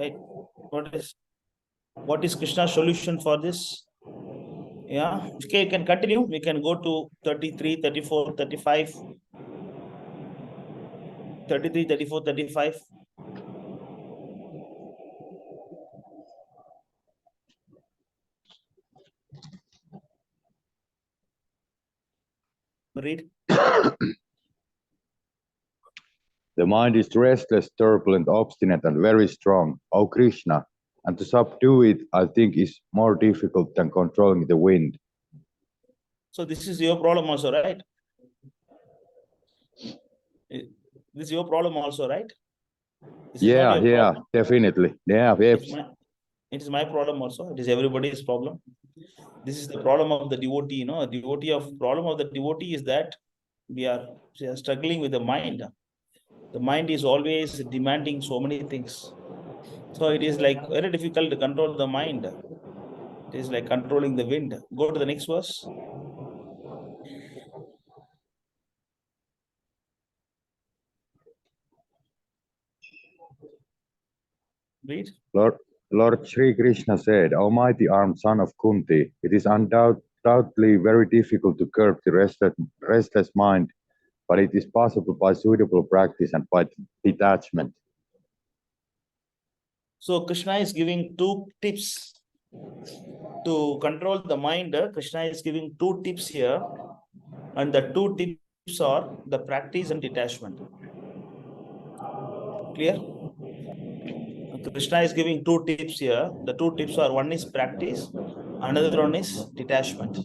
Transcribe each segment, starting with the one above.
right? What is Krishna's solution for this? Yeah, okay, you can continue. We can go to 33, 34, 35. 33, 34, 35. Read. The mind is restless, turbulent, obstinate, and very strong, O Krishna, and to subdue it, I think, is more difficult than controlling the wind. So this is your problem also, right? This is your problem also, right? This is Yeah, not your problem. definitely. Yeah, yes. It is my problem also. It is everybody's problem. This is the problem of the devotee. Problem of the devotee is that we are struggling with the mind. The mind is always demanding so many things. So it is like very difficult to control the mind. It is like controlling the wind. Go to the next verse. Read. Lord Sri Krishna said, O mighty armed son of Kunti, it is undoubtedly very difficult to curb the restless mind, but it is possible by suitable practice and by detachment. So Krishna is giving 2 tips to control the mind. Krishna is giving 2 tips here, and the 2 tips are the practice and detachment. Clear? Krishna is giving 2 tips here. The 2 tips are, one is practice, another one is detachment.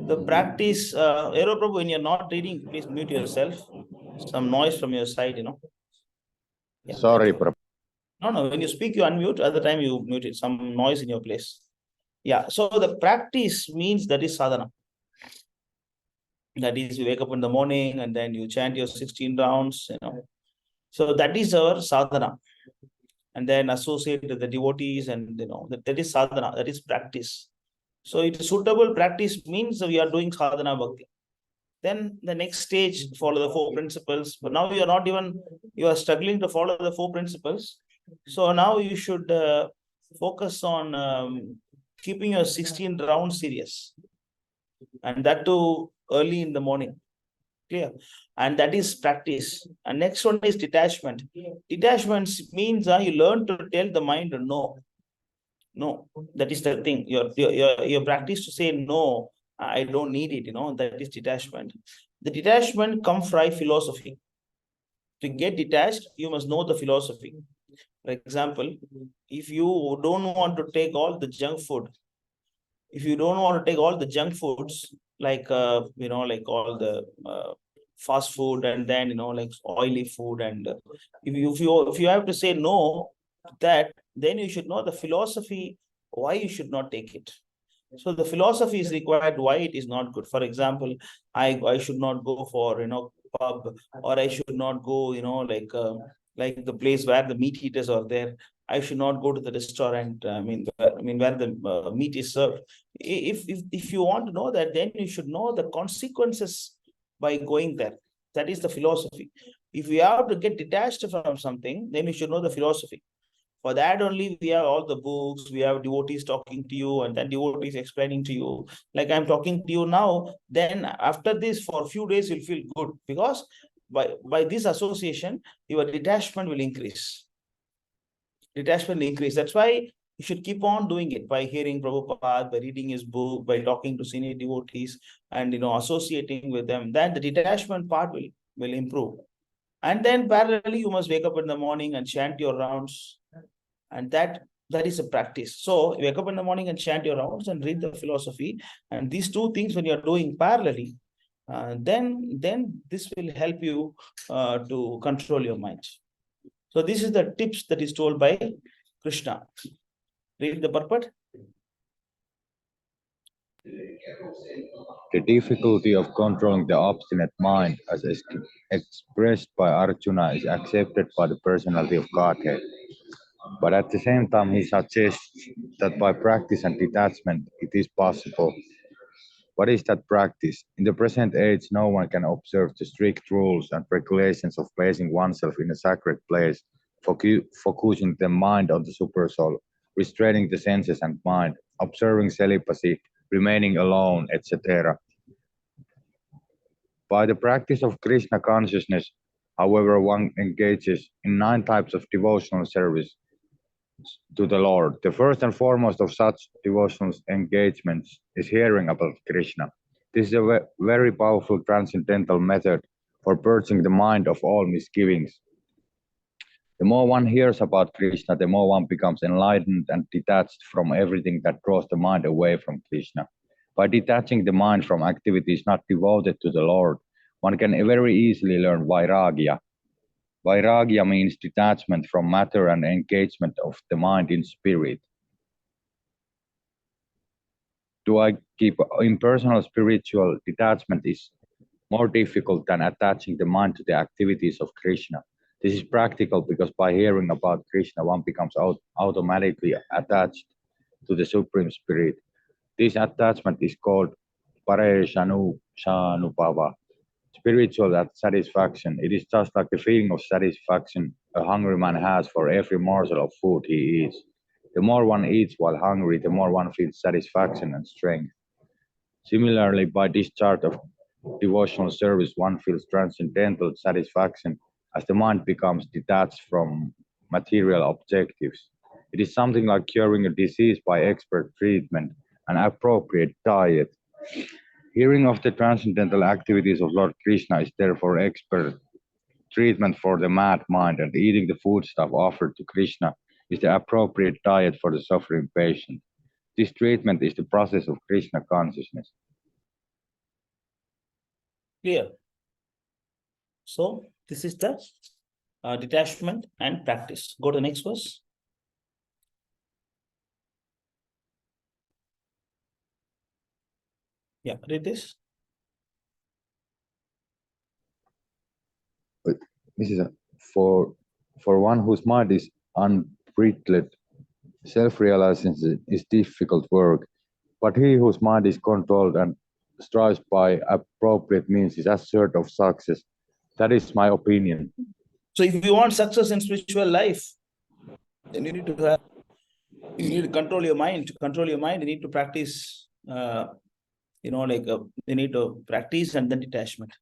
The practice, Aero Prabhu, when you're not reading, please mute yourself. Some noise from your side, Yeah, Sorry, Prabhu. No, when you speak, you unmute. Other time you mute it. Some noise in your place. Yeah, so the practice means that is sadhana. That is, you wake up in the morning and then you chant your 16 rounds, So that is our sadhana. And then associate with the devotees, and that is sadhana, that is practice. So it is suitable practice means we are doing sadhana bhakti. Then the next stage, follow the 4 principles. But now you are struggling to follow the 4 principles. So now you should focus on keeping your 16 rounds serious. And that too early in the morning. Clear? And that is practice. And next one is detachment. Detachment means you learn to tell the mind no. No, that is the thing. Your practice to say no, I don't need it, that is detachment. The detachment comes from philosophy. To get detached, you must know the philosophy. For example, if you don't want to take all the junk food, like like all the fast food, and then like oily food, and if you have to say no to that, then you should know the philosophy why you should not take it. So the philosophy is required why it is not good. For example, I should not go for pub, or I should not go like the place where the meat eaters are there. I should not go to the restaurant. Where the meat is served. If you want to know that, then you should know the consequences by going there. That is the philosophy. If you have to get detached from something, then you should know the philosophy. For that only, we have all the books, we have devotees talking to you, and then devotees explaining to you. Like I'm talking to you now, then after this, for a few days, you'll feel good, because by this association, your detachment will increase. Detachment will increase. That's why you should keep on doing it by hearing Prabhupada, by reading his book, by talking to senior devotees, and associating with them. Then the detachment part will improve. And then parallelly, you must wake up in the morning and chant your rounds. And that is a practice. So you wake up in the morning and chant your rounds and read the philosophy. And these 2 things, when you're doing parallelly, then this will help you to control your mind. So this is the tips that is told by Krishna. Read the purport. The difficulty of controlling the obstinate mind, as expressed by Arjuna, is accepted by the personality of Godhead. But at the same time, he suggests that by practice and detachment, it is possible. What is that practice? In the present age, no one can observe the strict rules and regulations of placing oneself in a sacred place focusing the mind on the supersoul, restraining the senses and mind, observing celibacy, remaining alone, etc. By the practice of Krishna consciousness, however, one engages in 9 types of devotional service to the Lord. The first and foremost of such devotional engagements is hearing about Krishna. This is a very powerful transcendental method for purging the mind of all misgivings. The more one hears about Krishna, the more one becomes enlightened and detached from everything that draws the mind away from Krishna. By detaching the mind from activities not devoted to the Lord, one can very easily learn vairagya. Vairagya means detachment from matter and engagement of the mind in spirit. To I keep impersonal spiritual detachment is more difficult than attaching the mind to the activities of Krishna. This is practical because by hearing about Krishna, one becomes automatically attached to the Supreme Spirit. This attachment is called Pareshanubhava, spiritual satisfaction. It is just like the feeling of satisfaction a hungry man has for every morsel of food he eats. The more one eats while hungry, the more one feels satisfaction and strength. Similarly, by discharge of devotional service, one feels transcendental satisfaction as the mind becomes detached from material objectives. It is something like curing a disease by expert treatment and appropriate diet. Hearing of the transcendental activities of Lord Krishna is therefore expert treatment for the mad mind, and eating the foodstuff offered to Krishna is the appropriate diet for the suffering patient. This treatment is the process of Krishna consciousness. Clear. So this is the detachment and practice. Go to the next verse. Yeah, read this. This is for one whose mind is unbridled. Self-realization is difficult work, but he whose mind is controlled and strives by appropriate means is assured of success. That is my opinion. So if you want success in spiritual life, then you need to control your mind. To control your mind, you need to practice, you need to practice and then detachment.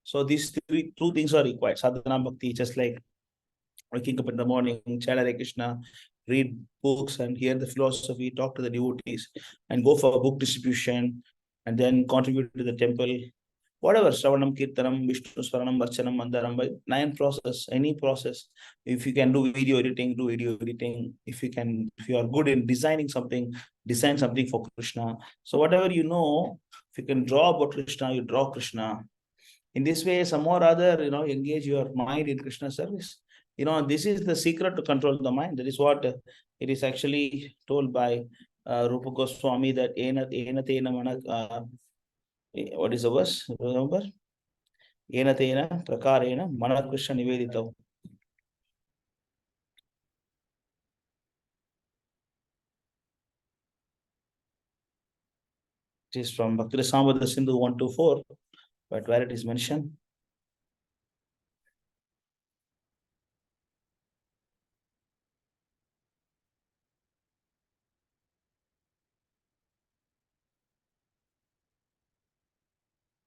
So these two things are required. Sadhana bhakti, just like waking up in the morning, chant Hare Krishna, read books and hear the philosophy, talk to the devotees, and go for book distribution, and then contribute to the temple. Whatever, Shravanam, Kirtanam, Vishnu Swaranam, Varchanam, Mandaram, by 9 process, any process. If you can do video editing, do video editing. If you are good in designing something, design something for Krishna. So whatever you know, if you can draw about Krishna, you draw Krishna. In this way, some or other, engage your mind in Krishna service. This is the secret to control the mind. That is what it is actually told by Rupa Goswami, that what is the verse? Remember? Ena tena prakarena mana Krishna niveditav. It is from Bhakti Rasamrita Sindhu 124, but where it is mentioned.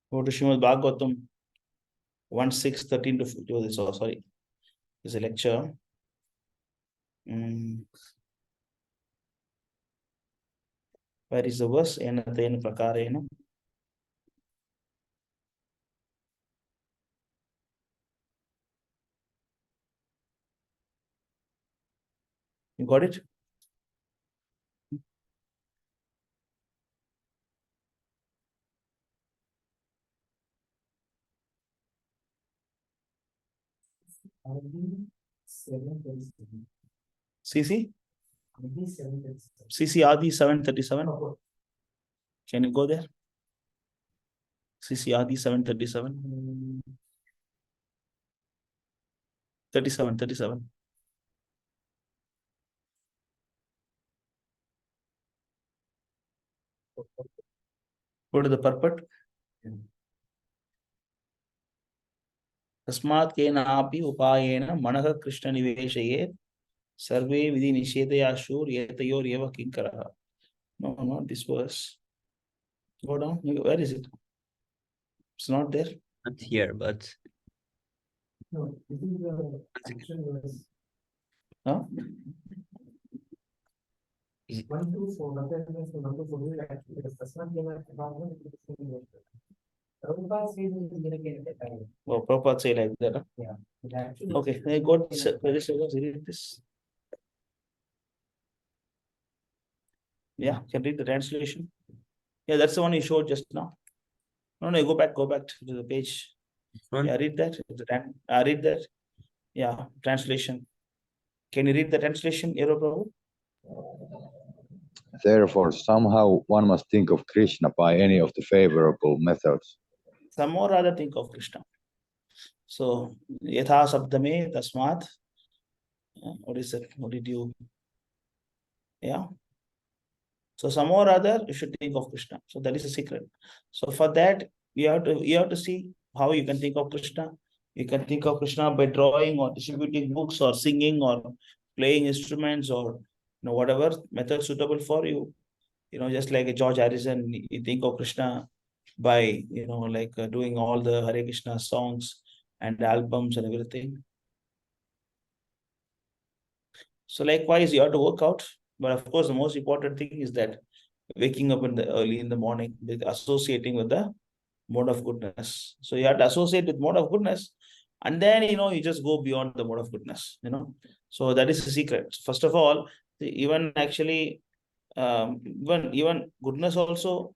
Go to Srimad Bhagavatam 1:6, 13 to 15. Oh, sorry. It's a lecture. Where is the verse? Ena tena prakarena. You got it? CC? CC Adi 737. Can you go there? CC Adi 737. 37. Go to the purport. तस्मात् केनापि उपायेन मनः कृष्ण निवेशयेत् सर्वे विधि निषेधयाशुर् एतयोरेव किङ्करः. No, not this verse. Go down. Where is it? It's not there. Not here, but No, this is the action verse. Huh? 1 to 4. What is this? 1 to 4 is actually the first one. Prabhupada says in the Oh, Prabhupada say like that. Huh? yeah. It actually Okay, I got read this. Yeah, can read the translation. Yeah, that's the one you showed just now. No, go back to the page. one. Yeah, read that. Read that. Yeah, translation. Can you read the translation, Ero Prabhu? Therefore, somehow one must think of Krishna by any of the favorable methods. Some more rather think of Krishna. So, yatha sabdame tasmat. What is it? What did you? Yeah. So some or other you should think of Krishna. So that is a secret. So for that you have to see how you can think of Krishna. You can think of Krishna by drawing or distributing books or singing or playing instruments or whatever method suitable for you. Just like a George Harrison, you think of Krishna by doing all the Hare Krishna songs and albums and everything. So likewise, you have to work out. But of course, the most important thing is that waking up early in the morning, with associating with the mode of goodness. So you have to associate with mode of goodness, and then you just go beyond the mode of goodness. So that is the secret. First of all, even actually, even goodness also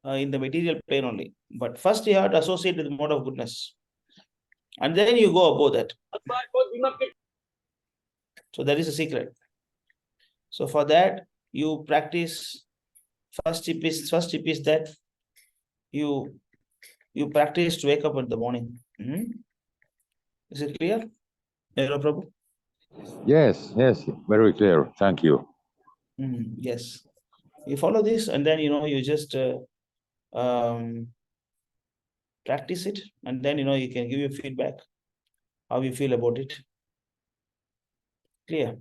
in the material plane only. But first you have to associate with the mode of goodness, and then you go above that. So that is the secret. So for that, you practice. First tip is that you practice to wake up in the morning. Is it clear? Hello, Prabhu. Yes, very clear. Thank you. Yes. You follow this, and then you just practice it, and then you can give your feedback how you feel about it. Clear?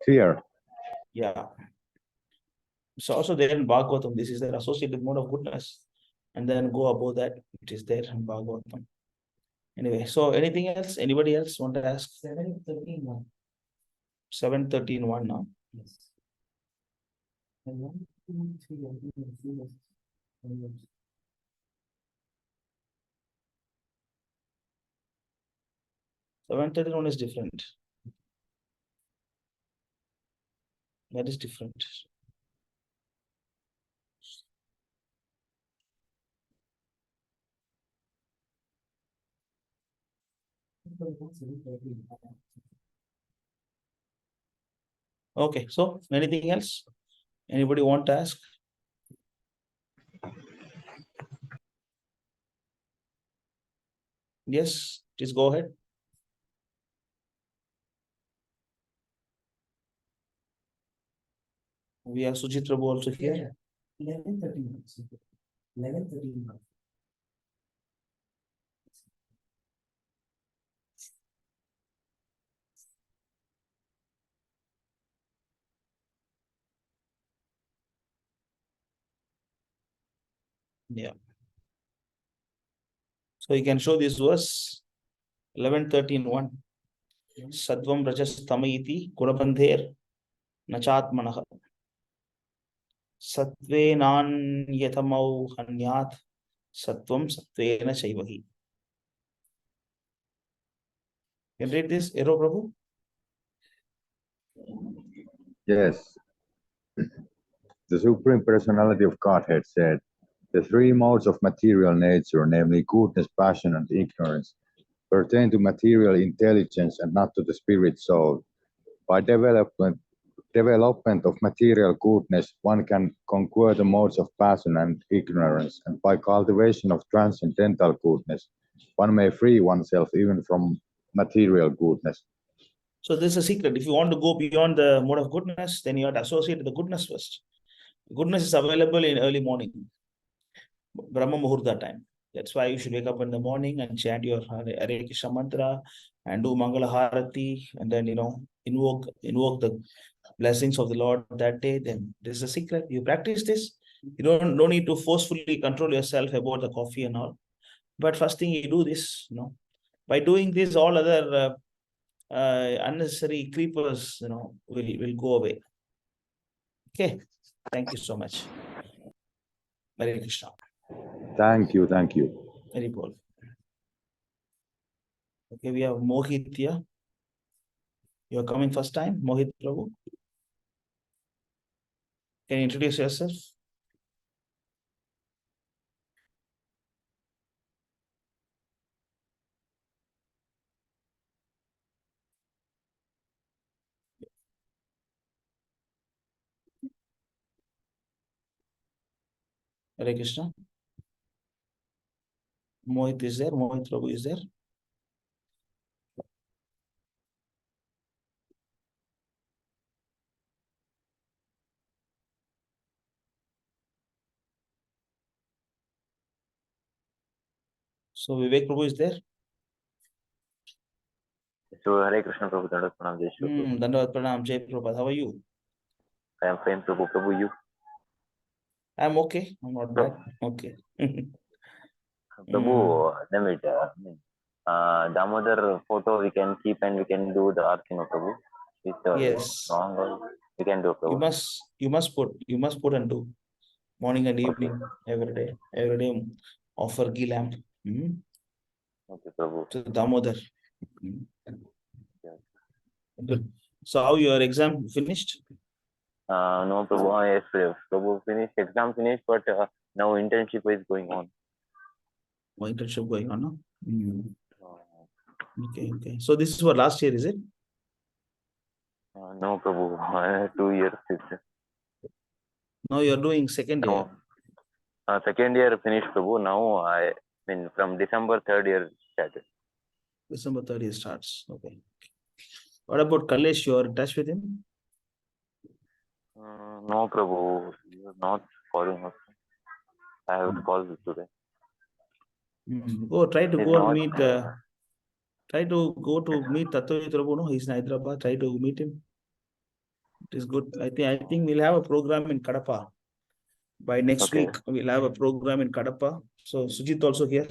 Clear. Yeah. So also there in Bhagavatam, this is the associated mode of goodness, and then go above that. It is there in Bhagavatam. Anyway, so anything else? Anybody else want to ask? 7:13. 7:13:1 now. Yes. And 1, 2, 3, and 3. 7:31 is different. That is different. Okay, so anything else? Anybody want to ask? Yes, please go ahead. We have Sujit Prabhu also here. 11:13. 11:13. Yeah. So you can show this verse 11:13:1. Sadvam rajas tamayiti kurabandher nachatmanah satvenan yatamau hanyat satvam satvena shaivahi. Can you read this, Ero Prabhu? Yes. The Supreme Personality of Godhead said, the three modes of material nature, namely goodness, passion, and ignorance, pertain to material intelligence and not to the spirit soul. By development of material goodness, one can conquer the modes of passion and ignorance, and by cultivation of transcendental goodness, one may free oneself even from material goodness. So this is a secret. If you want to go beyond the mode of goodness, then you have to associate with the goodness first. Goodness is available in early morning, Brahma Muhurta time. That's why you should wake up in the morning and chant your Hare Krishna mantra and do Mangala Harati, and then invoke the blessings of the Lord that day. Then this is a secret. You practice this. You don't need to forcefully control yourself about the coffee and all. But first thing you do this, by doing this, all other unnecessary creepers, will go away. Okay. Thank you so much. Hare Krishna. Thank you, thank you. Very cool. Okay, we have Mohit here. You are coming first time, Mohit Prabhu. Can you introduce yourself? Hare Krishna. Mohit is there. Mohit Prabhu is there. So Vivek Prabhu is there. So Hare Krishna Prabhu, Dandavat Pranam, Jai Shri Prabhu. Dandavat Pranam, Jai Prabhupada. How are you? I am fine, Prabhu. Prabhu, you? I'm okay. I'm not bad. Okay. Prabhu, Damodar photo we can keep and we can do the art, Prabhu. It's Yes. wrong or we can do, Prabhu. You must put and do morning and evening every day offer ghee lamp. Okay, Prabhu. To Damodar. Yes. Good. So how your exam finished? No, Prabhu. Yes, Prabhu, exam finished, but now internship is going on. Internship going on, no? Okay. So this is for last year, is it? No, Prabhu. 2 years. Now you're doing second year. No. Second year finished, Prabhu. Now from December 3rd year started. December 30th starts. Okay. What about Kalesh? You're in touch with him? No, Prabhu. You're not following us. I have to call you today. Go try to He's go and not- meet. Try to go to meet Tattva Prabhu. No, he's in Hyderabad. Try to meet him. It is good. I think we'll have a program in Kadapa. By next week, we'll have a program in Kadapa. So Sujit also here.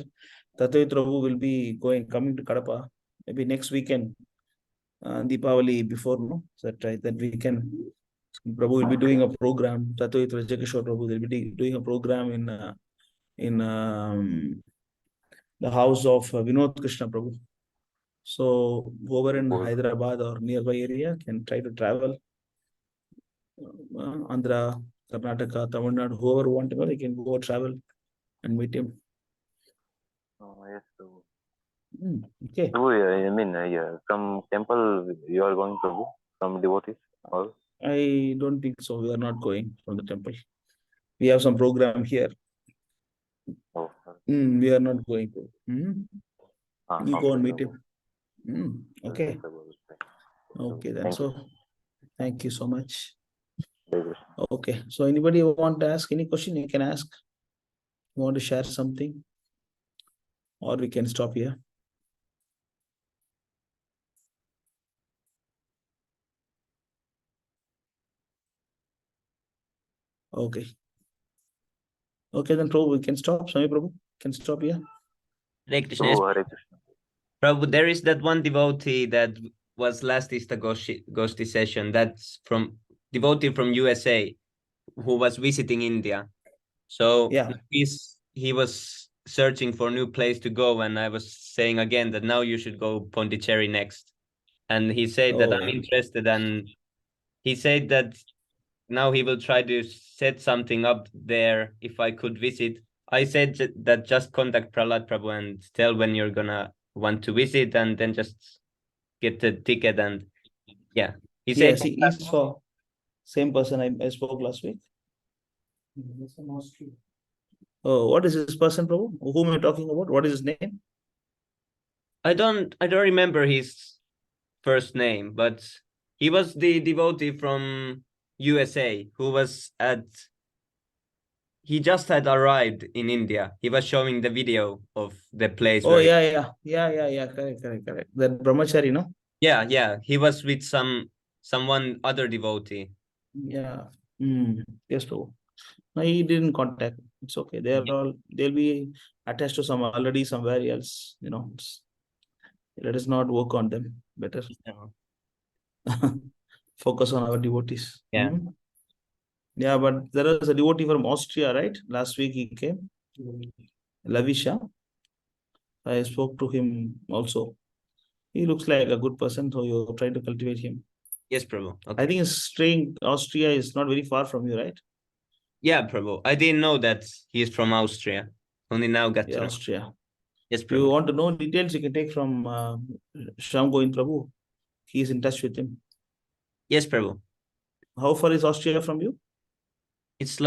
Tattva Prabhu will be coming to Kadapa. Maybe next weekend. Deepavali before, no? That weekend. Prabhu will be doing a program. Tattva Rajakishore Prabhu will be doing a program in the house of Vinod Krishna Prabhu. So whoever in Hyderabad or nearby area can try to travel. Andhra, Karnataka, Tamil Nadu, whoever want to go, they can go travel and meet him. Yes, Prabhu. Okay. Prabhu, from temple you are going, Prabhu? From devotees? Or? I don't think so. We are not going from the temple. We have some program here. Oh. We are not going to. You go and meet Prabhu. him. Okay. Okay, then. So, thank you so much. Okay. So, anybody want to ask any question? You can ask. You want to share something? Or we can stop here. Okay. Okay, then Prabhu, we can stop. Swami Prabhu, can stop here. Hare Krishna. Yes. Hare Krishna. Prabhu, there is that one devotee that was last Istagoshti session. That's from devotee from USA who was visiting India. So Yeah, he was searching for a new place to go, and I was saying again that now you should go Pondicherry next. And he said that I'm interested, and he said that now he will try to set something up there if I could visit. I said that just contact Prahlad Prabhu and tell when you're gonna want to visit, and then just get the ticket. And yeah, he said yes, he's for same person I spoke last week. Oh, what is this person, Prabhu? Whom are you talking about? What is his name? I don't remember his first name, but he was the devotee from USA who was at he just had arrived in India. He was showing the video of the place Oh, where yeah. Correct. That brahmachari, no? yeah. He was with someone other devotee. Yeah. Yes, Prabhu. No, he didn't contact. It's okay. They'll be attached to some already somewhere else. Let us not work on them. Better focus on our devotees. Yeah. Yeah, but there is a devotee from Austria, right? Last week he came. Lavisha. I spoke to him also. He looks like a good person, so you try to cultivate him. Yes, Prabhu. I think staying Austria is not very far from you, right? Yeah, Prabhu. I didn't know that he is from Austria. Only now got to know. Austria. Yes, If you Prabhu. want to know details, you can take from Sham Govind Prabhu. He is in touch with him. Yes, Prabhu. How far is Austria from you? It's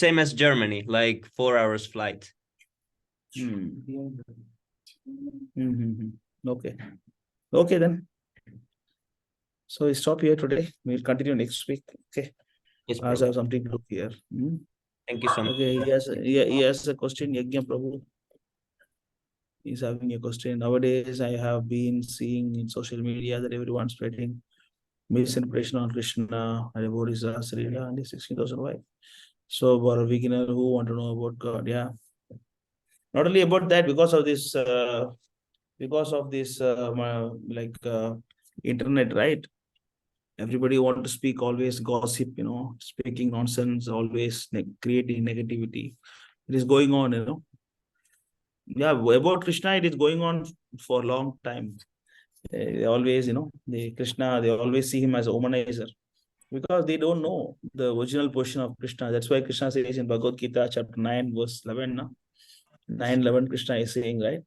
same as Germany, like 4 hours flight. Okay. Okay then. So we stop here today. We'll continue next week. Okay. Yes, I Prabhu. have something to look here. Thank you so much. Okay. He has a question. Yajna Prabhu. He's having a question. Nowadays, I have been seeing in social media that everyone's spreading misinformation on Krishna and about his Srila and his 16,000 wife. So for a beginner who want to know about God, yeah. Not only about that, because of this internet, right? Everybody want to speak always gossip, speaking nonsense, always creating negativity. It is going on, Yeah, about Krishna, it is going on for a long time. They always, they always see him as a womanizer because they don't know the original position of Krishna. That's why Krishna says in Bhagavad Gita, chapter 9, verse 11, 9:11, Krishna is saying, right?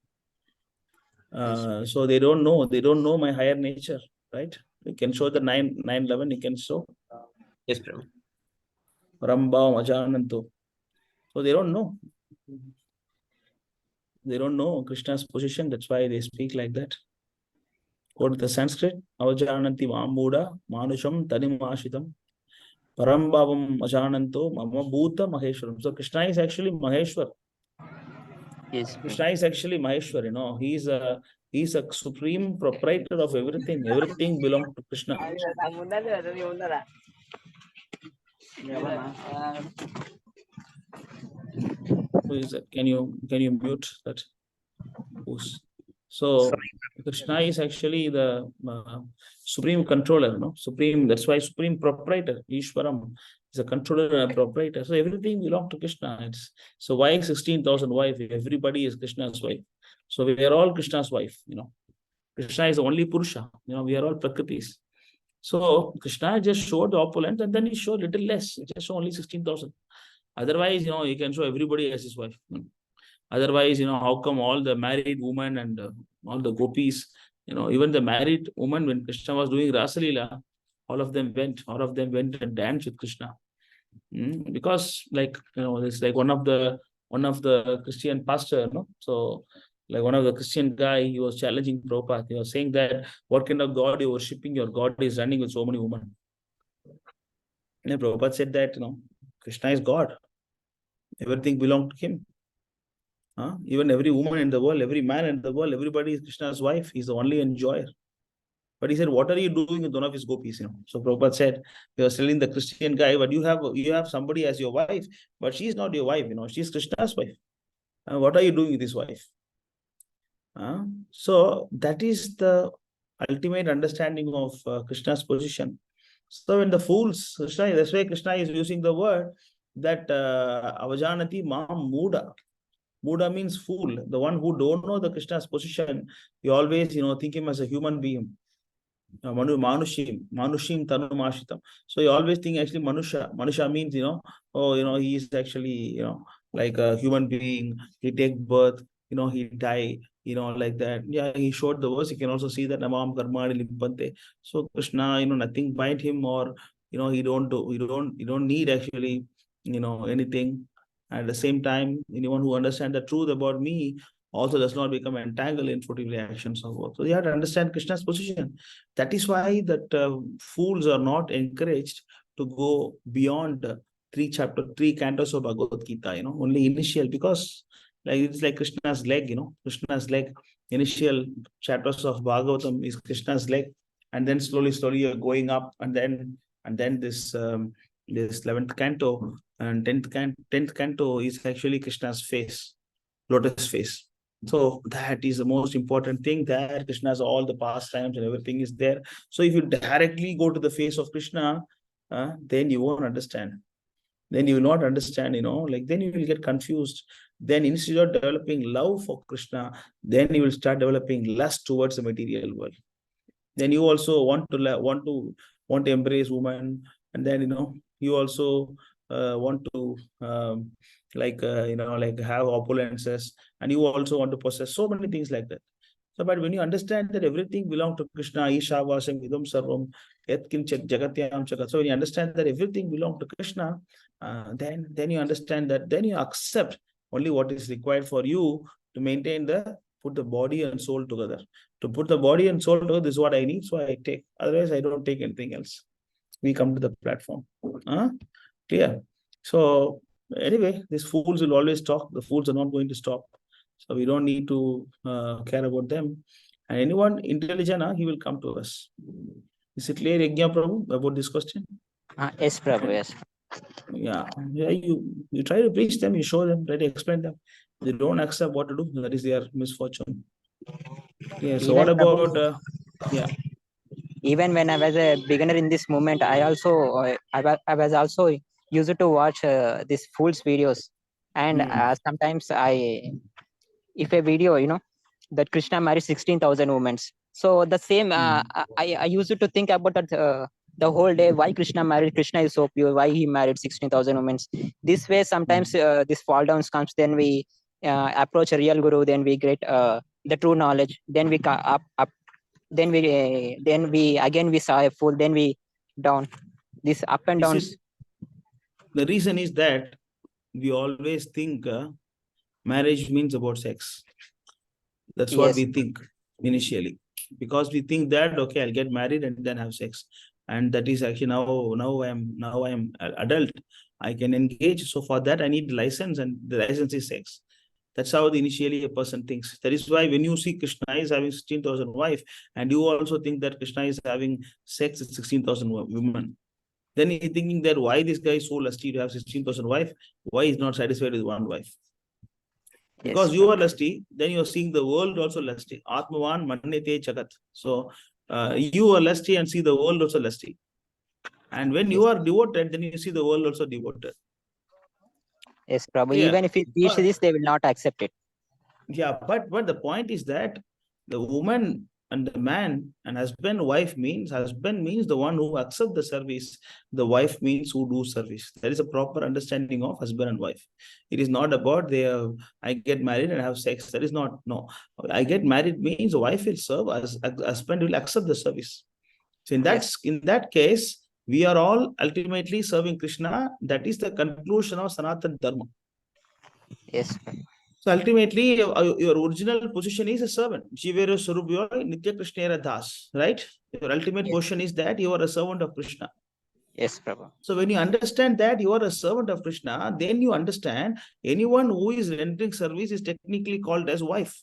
So they don't know my higher nature, right? You can show the 9:11, you can show Yes, Prabhu. Rambhav Ajananto. So they don't know. They don't know Krishna's position. That's why they speak like that. Go to the Sanskrit. Avajananti Mamuda Manusham Tanimashitam Parambhavam Ajananto Mama Bhuta Maheshwaram. So Krishna is actually Maheshwar. Yes. Krishna is actually Maheshwar, he's a supreme proprietor of everything. Everything belongs to Krishna. Who is that? Can you mute that? So Krishna is actually the supreme controller, supreme. That's why supreme proprietor, Ishwaram, is a controller and a proprietor. So everything belongs to Krishna. So why 16,000 wife? Everybody is Krishna's wife. So we are all Krishna's wife. Krishna is the only Purusha. We are all Prakritis. So Krishna just showed the opulence and then he showed little less. Just only 16,000. Otherwise, he can show everybody as his wife. Otherwise, how come all the married women and all the gopis, even the married woman, when Krishna was doing Rasalila, all of them went and danced with Krishna. Because it's like one of the Christian pastor, so like one of the Christian guy, he was challenging Prabhupada. He was saying that what kind of God you're worshipping? Your God is running with so many women. And Prabhupada said that, Krishna is God. Everything belongs to him. Even every woman in the world, every man in the world, everybody is Krishna's wife. He's the only enjoyer. But he said, what are you doing with one of his gopis? So Prabhupada said, you are selling the Christian guy, but you have somebody as your wife, but she's not your wife, she's Krishna's wife. What are you doing with his wife? So that is the ultimate understanding of Krishna's position. So when the fools, that's why Krishna is using the word that avajanati mam muda. Muda means fool. The one who don't know the Krishna's position, you always, think him as a human being. Manushim Tanumashritam. So you always think actually Manusha means, he is actually, like a human being. He take birth, he die, like that. Yeah, he showed the verse. You can also see that Namam Karmani Limpante. So Krishna, nothing bind him, or he don't need actually, anything. At the same time, anyone who understands the truth about me also does not become entangled in fruitive actions of work. So you have to understand Krishna's position. That is why that fools are not encouraged to go beyond three cantos of Bhagavad Gita, only initial, because like it's like Krishna's leg, Krishna's leg. Initial chapters of Bhagavatam is Krishna's leg, and then slowly you're going up, and then this 11th canto and 10th canto is actually Krishna's face, lotus face. So that is the most important thing, that Krishna's all the pastimes and everything is there. So if you directly go to the face of Krishna, then you won't understand. Then you will not understand, then you will get confused. Then instead of developing love for Krishna, then you will start developing lust towards the material world. Then you also want to embrace woman, and then you also want to have opulences, and you also want to possess so many things like that. So, but when you understand that everything belongs to Krishna, Isha Vasam Idam Sarvam, Yatkinchat Jagatyam Chagat. So when you understand that everything belongs to Krishna, then you understand that, then you accept only what is required for you to maintain put the body and soul together. To put the body and soul together, this is what I need, so I take. Otherwise, I don't take anything else. We come to the platform. Clear? So anyway, these fools will always talk. The fools are not going to stop. So we don't need to care about them. And anyone intelligent, he will come to us. Is it clear, Yajna Prabhu, about this question? Yes, Prabhu, yes. Yeah, you try to preach them, you show them, try to explain them. They don't accept what to do. That is their misfortune. Yeah. So Even what about Prabhu, yeah? even when I was a beginner in this movement, I was also used to watch these fools videos, and sometimes if a video, that Krishna married 16,000 women. So the same, I used to think about that the whole day. Why Krishna married? Krishna is so pure. Why he married 16,000 women? This way, sometimes this fall downs comes. Then we approach a real guru. Then we get the true knowledge. Then we up. Then we again we saw a fool. Then we down. This up and downs. The reason is that we always think marriage means about sex. That's what we think initially, because we think that, okay, I'll get married and then have sex, and that is actually now I am adult, I can engage. So for that I need license, and the license is sex. That's how initially a person thinks. That is why when you see Krishna is having 16,000 wife, and you also think that Krishna is having sex with 16,000 women, then you're thinking that why this guy is so lusty to have 16,000 wife, why he's not satisfied with one wife. Because you are lusty, then you are seeing the world also lusty. Atmavan mannete jagat. So you are lusty and see the world also lusty. And when you are devoted, then you see the world also devoted. Yes, Prabhu. Yeah. Even if we teach this, they will not accept it. Yeah, but the point is that the woman and the man and husband means the one who accept the service. The wife means who do service. That is a proper understanding of husband and wife. It is not about I get married and have sex. That is not, no. I get married means the wife will serve, as husband will accept the service. So in that case, we are all ultimately serving Krishna. That is the conclusion of Sanatana Dharma. Yes. So ultimately, your original position is a servant. Jivero Sarubhyo Nitya Krishnera Das, right? Your ultimate position is that you are a servant of Krishna. Yes, Prabhu. So when you understand that you are a servant of Krishna, then you understand anyone who is rendering service is technically called as wife.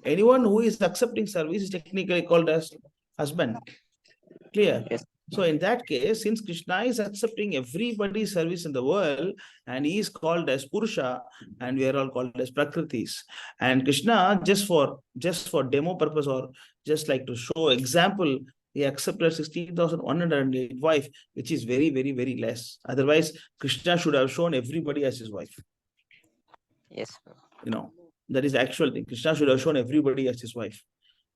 Anyone who is accepting service is technically called as husband. Clear? Yes. So in that case, since Krishna is accepting everybody's service in the world, and he is called as Purusha, and we are all called as Prakritis. And Krishna, just for demo purpose, or just like to show example, he accepted 16,108 wife, which is very, very, very less. Otherwise, Krishna should have shown everybody as his wife. Yes. That is the actual thing. Krishna should have shown everybody as his wife.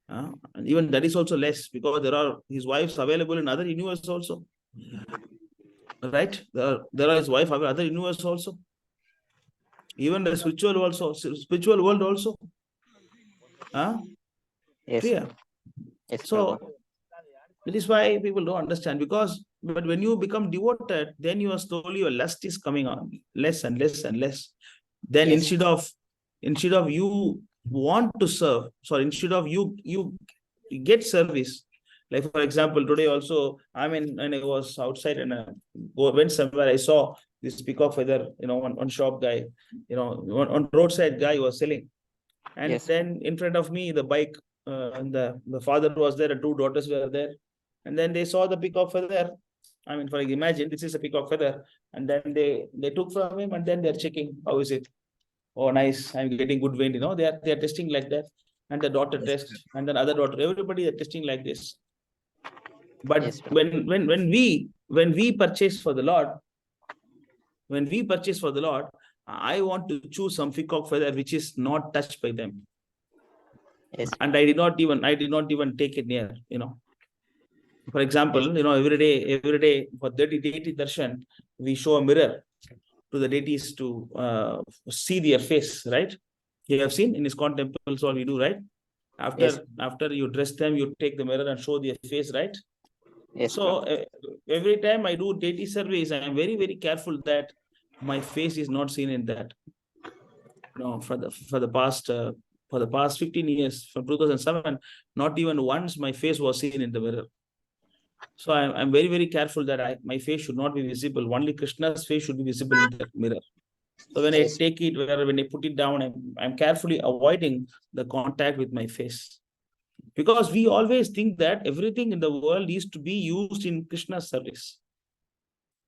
And even that is also less, because there are his wives available in other universes also, right? There are his wife in other universes also, even the spiritual world also. Yes. Clear? Yes. So that is why people don't understand, but when you become devoted, then your lust is coming on less and less and less. Then instead of you want to serve, instead of you get service. Like for example, today also, when I was outside and went somewhere, I saw this peacock feather, one shop guy, one roadside guy was selling. And Yes. then in front of me, the bike, and the father was there, and two daughters were there. And then they saw the peacock feather. I mean, for imagine this is a peacock feather. And then they took from him, and then they're checking, how is it? Oh, nice, I'm getting good wind, they are testing like that. And the daughter tests, and then other daughter, everybody are testing like this. But Yes, when we purchase for the Lord, I want to choose some peacock feather which is not touched by them. Yes. And I did not even take it near, For example, every day for deity darshan, we show a mirror to the deities to see their face, right? You have seen in ISKCON temples, all we do, right? After you dress them, you take the mirror and show their face, right? Yes. So every time I do deity service, I am very, very careful that my face is not seen in that. For the past 15 years, from 2007, not even once my face was seen in the mirror. So I'm very, very careful that my face should not be visible. Only Krishna's face should be visible in that mirror. So when I take it, when I put it down, I'm carefully avoiding the contact with my face. Because we always think that everything in the world is to be used in Krishna's service.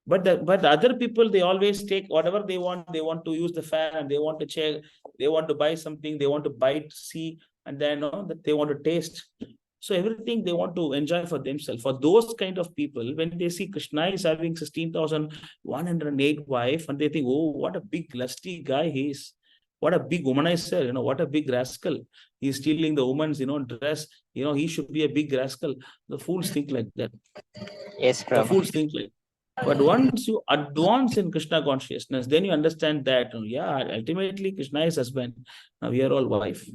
But the other people, they always take whatever they want. They want to use the fan, and they want to check, they want to buy something, they want to bite, see, and then that they want to taste. So everything they want to enjoy for themselves. For those kind of people, when they see Krishna is having 16,108 wife, and they think, oh, what a big lusty guy he is. What a big womanizer, what a big rascal. He's stealing the woman's, dress. He should be a big rascal. The fools think like that. Yes, The fools think like. But once you advance in Krishna consciousness, then you understand that, ultimately Krishna is husband. Now we are all wife.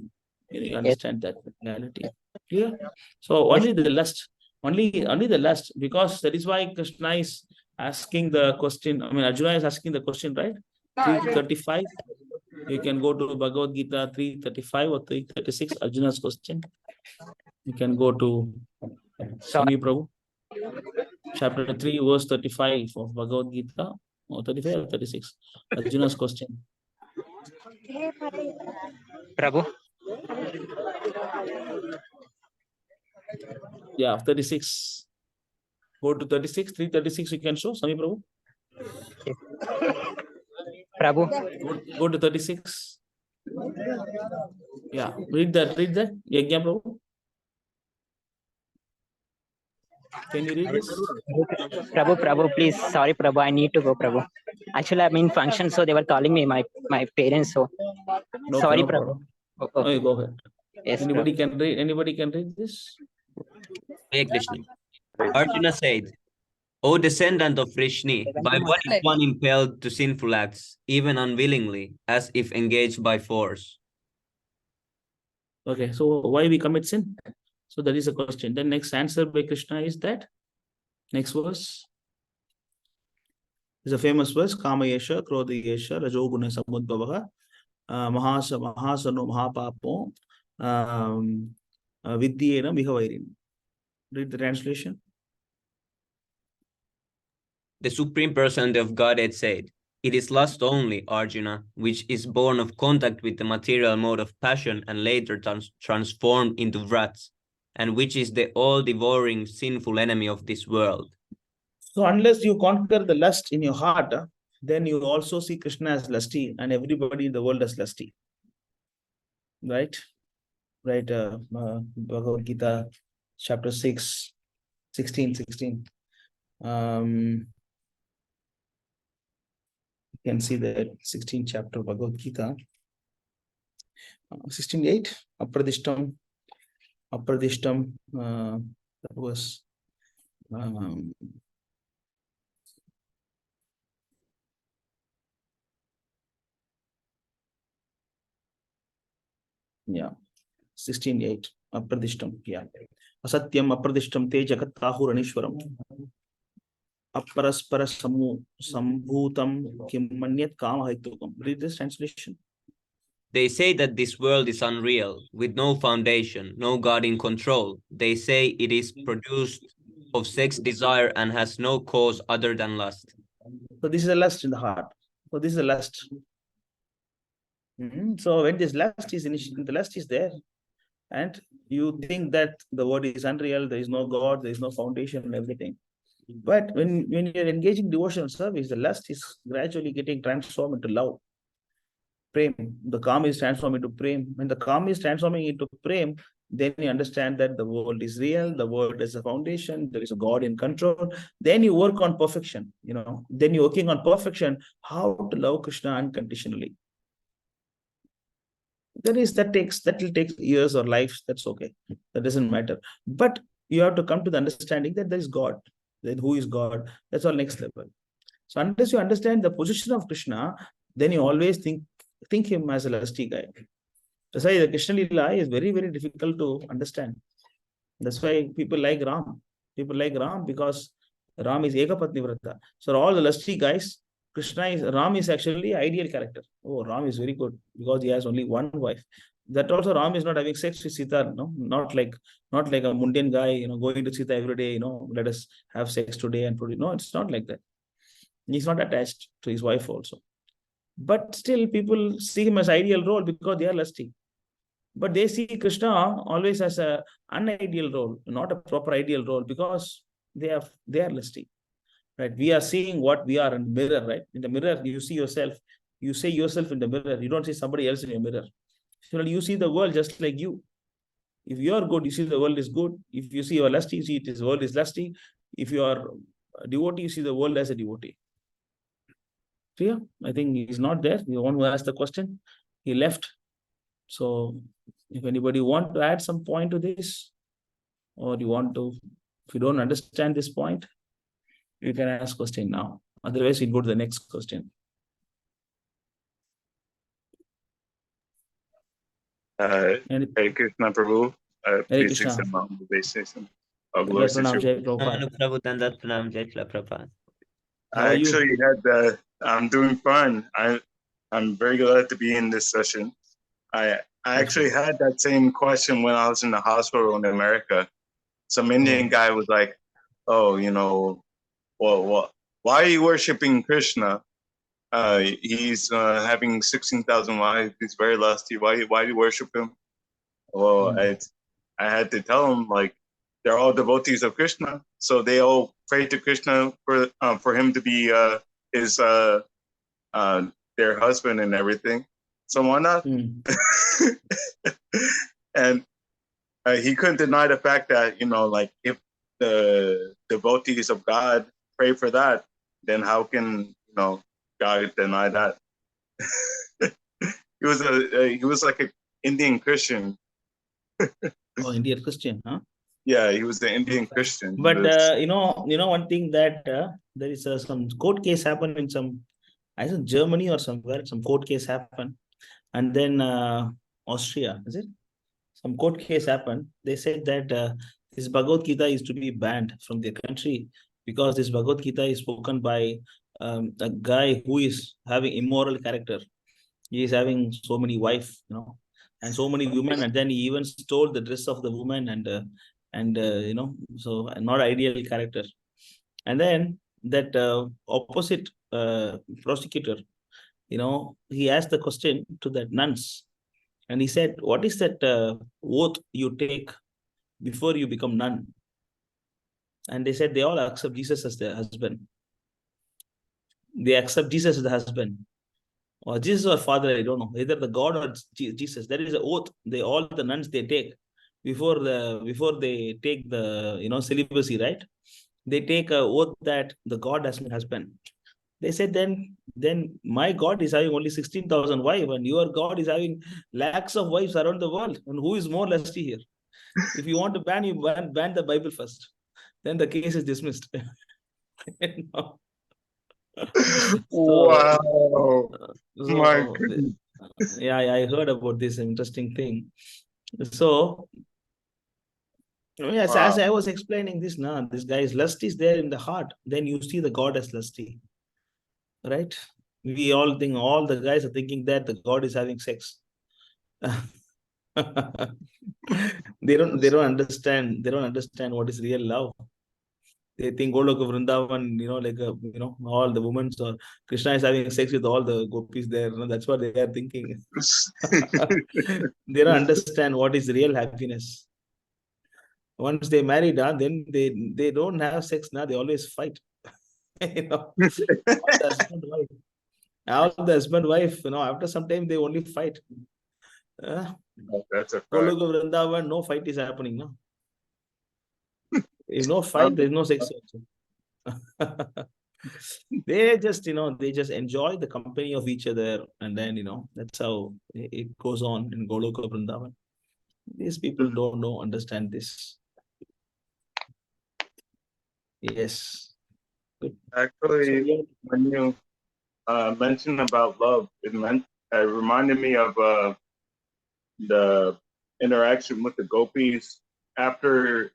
You understand that reality. Clear? So only the lust, only the lust, because that is why Krishna is asking the question. I mean, Arjuna is asking the question, right? 335. You can go to Bhagavad Gita 335 or 336, Arjuna's question. You can go to Swami Prabhu, chapter 3, verse 35 of Bhagavad Gita, or 35 or 36. Arjuna's question. Prabhu. Yeah, 36. Go to 36, 336, you can show, Swami Prabhu. Prabhu. Go to 36. Yeah, read that. Yajna Prabhu. Can you read this? Prabhu, please. Sorry, Prabhu. I need to go, Prabhu. Actually, I'm in function, so they were calling me, my parents. So No, sorry, no Prabhu. Oh, you go ahead. Yes, Anybody Prabhu. can read? Anybody can read this? Hare Krishna. Arjuna said, O descendant of Vrishni, by what is one impelled to sinful acts, even unwillingly, as if engaged by force? Okay, so why we commit sin? So that is a question. Then next answer by Krishna is that. Next verse is a famous verse. Kamayesha, Krodayesha, Rajoguna Samudbhavaha, Mahasano Mahapapo, Vidyena Mihavairin. Read the translation. The Supreme Personality of Godhead said, it is lust only, Arjuna, which is born of contact with the material mode of passion and later transformed into wrath, and which is the all-devouring sinful enemy of this world. So unless you conquer the lust in your heart, then you also see Krishna as lusty and everybody in the world as lusty. Right? Right. Bhagavad Gita, chapter 6, 16. You can see that 16th chapter of Bhagavad Gita. 16:8. Apradishtam. That was yeah, 16:8. Apradishtam. Yeah. Asatyam apradishtam te jagat tahuranishwaram. Aparaspara sambhutam kim manyat kama haitukam. Read this translation. They say that this world is unreal, with no foundation, no God in control. They say it is produced of sex desire and has no cause other than lust. So this is a lust in the heart. So this is a lust. So when this lust is the lust is there, and you think that the world is unreal, there is no God, there is no foundation and everything. But when you're engaging devotional service, the lust is gradually getting transformed into love. Prem. The calm is transforming into prem. When the calm is transforming into prem, then you understand that the world is real, the world is a foundation, there is a God in control. Then you work on perfection, then you're working on perfection, how to love Krishna unconditionally. That will take years or lives, that's okay. That doesn't matter. But you have to come to the understanding that there is God. Then who is God? That's all next level. So unless you understand the position of Krishna, then you always think him as a lusty guy. That's why the Krishna Lila is very, very difficult to understand. That's why people like Ram. People like Ram because Ram is Ekapatni Vrata. So all the lusty guys, Ram is actually ideal character. Oh, Ram is very good because he has only one wife. That also Ram is not having sex with Sita, no, not like a Mundian guy, going to Sita every day, let us have sex today and today. No, it's not like that. He's not attached to his wife also. But still, people see him as ideal role because they are lusty. But they see Krishna always as an unideal role, not a proper ideal role, because they are lusty. Right? We are seeing what we are in the mirror, right? In the mirror, you see yourself. You see yourself in the mirror. You don't see somebody else in your mirror. So you see the world just like you. If you are good, you see the world is good. If you see you are lusty, you see the world is lusty. If you are a devotee, you see the world as a devotee. Clear? I think he's not there. The one who asked the question, he left. So if anybody want to add some point to this, or if you don't understand this point, you can ask question now. Otherwise, we'll go to the next question. Hare Krishna Prabhu. Hare Krishna. How are you? I'm doing fine. I'm very glad to be in this session. I actually had that same question when I was in the hospital in America. Some Indian guy was like, "Oh, well, why are you worshiping Krishna? He's having 16,000 wives. He's very lusty. Why do you worship him?" Well, I had to tell him, like, they're all devotees of Krishna, so they all pray to Krishna for him to be their husband and everything. So why not? And he couldn't deny the fact that, like, if the devotees of God pray for that, then how can God deny that? He was like an Indian Christian. Oh, Indian Christian, huh? Yeah, he was the Indian Christian. But one thing that there is some court case happened in I think Germany or somewhere. Some court case happened, and then Austria, is it? Some court case happened. They said that this Bhagavad Gita is to be banned from their country because this Bhagavad Gita is spoken by a guy who is having immoral character. He is having so many wives, and so many women, and then he even stole the dress of the woman, and so not ideal character. And then that opposite prosecutor, he asked the question to the nuns, and he said, "What is that oath you take before you become nun?" And they said they all accept Jesus as their husband. They accept Jesus as the husband. Or Jesus or Father, I don't know, either the God or Jesus. That is an oath. All the nuns they take before they take the celibacy, right? They take an oath that the God has my husband. They said then my God is having only 16,000 wives, and your God is having lakhs of wives around the world. And who is more lusty here? If you want to ban, you ban the Bible first. Then the case is dismissed. Wow. My goodness. Yeah, I heard about this interesting thing. So, yes, as I was explaining this now, this guy's lust is there in the heart. Then you see the God as lusty, right? We all think, all the guys are thinking that the God is having sex. They don't understand what is real love. They think Goloka Vrindavan, like all the women, or Krishna is having sex with all the gopis there. That's what they are thinking. They don't understand what is real happiness. Once they married, then they don't have sex now. They always fight. All the husband wife. All the husband wife. After some time they only fight. That's a fact. Goloka Vrindavan, no fight is happening. No. If no fight, there is no sex also. They just enjoy the company of each other, and then that's how it goes on in Goloka Vrindavan. These people don't understand this. Yes. Good. Actually, when you mentioned about love, it reminded me of the interaction with the gopis after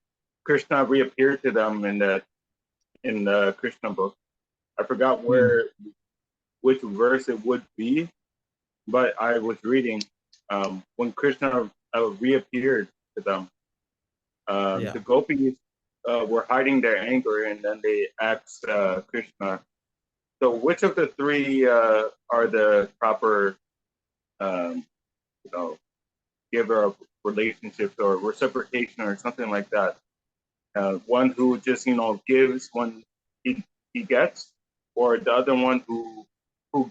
Krishna reappeared to them in the Krishna book. I forgot which verse it would be, but I was reading when Krishna reappeared to them. The gopis were hiding their anger, and then they asked Krishna, so which of the three are the proper giver of relationships or reciprocation or something like that? One who just gives when he gets, or the other one who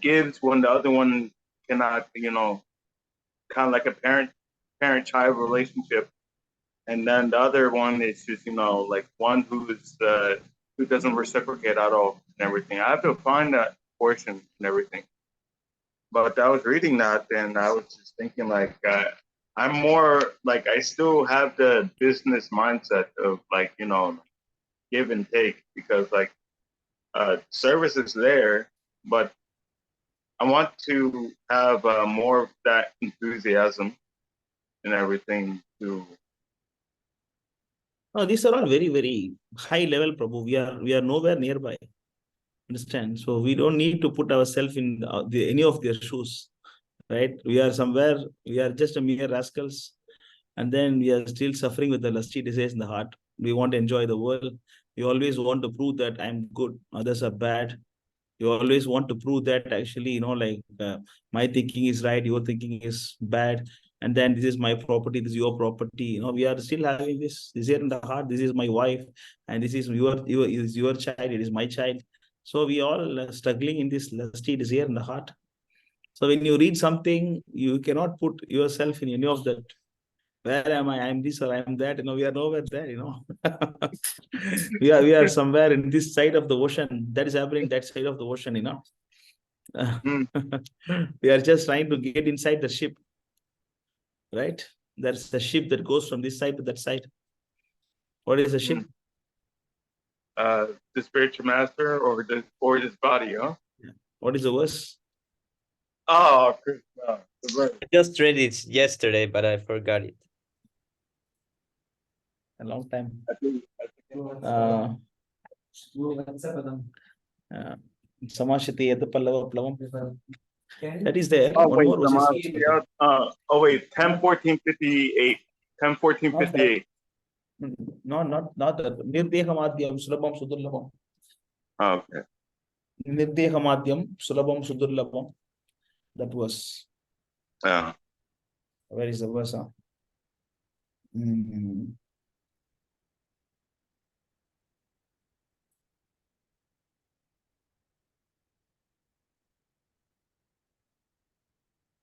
gives when the other one cannot, kind of like a parent-child relationship. And then the other one is just, like one who doesn't reciprocate at all and everything. I have to find that portion and everything. But I was reading that and I was just thinking like, I'm more like, I still have the business mindset of like, give and take, because like service is there, but I want to have more of that enthusiasm and everything to. Oh, these are all very, very high level, Prabhu. We are nowhere nearby. Understand? So we don't need to put ourselves in any of their shoes, right? We are somewhere. We are just a mere rascals, and then we are still suffering with the lusty desires in the heart. We want to enjoy the world. We always want to prove that I'm good, others are bad. You always want to prove that actually, my thinking is right, your thinking is bad, and then this is my property, this is your property. We are still having this here in the heart. This is my wife, and this is your child. It is my child. So we all struggling in this lusty desire in the heart. So when you read something, you cannot put yourself in any of that. Where am I? I'm this or I'm that. We are nowhere there. we are somewhere in this side of the ocean. That is happening that side of the ocean. We are just trying to get inside the ship, right? That's the ship that goes from this side to that side. What is the ship? The spiritual master or this body, huh? What is the verse? Oh, I just read it yesterday, but I forgot it. A long time. Samashiti at the Pallava Plavam. That is there. Oh, one wait, more verse. oh, wait, 10, 14, 58. 10, 14, 58. No, not that. Nirdehamadyam Sulabam Sudurlabam. Oh, okay. Nirdehamadyam Sulabam Sudurlabam. That was. Yeah. Where is the verse?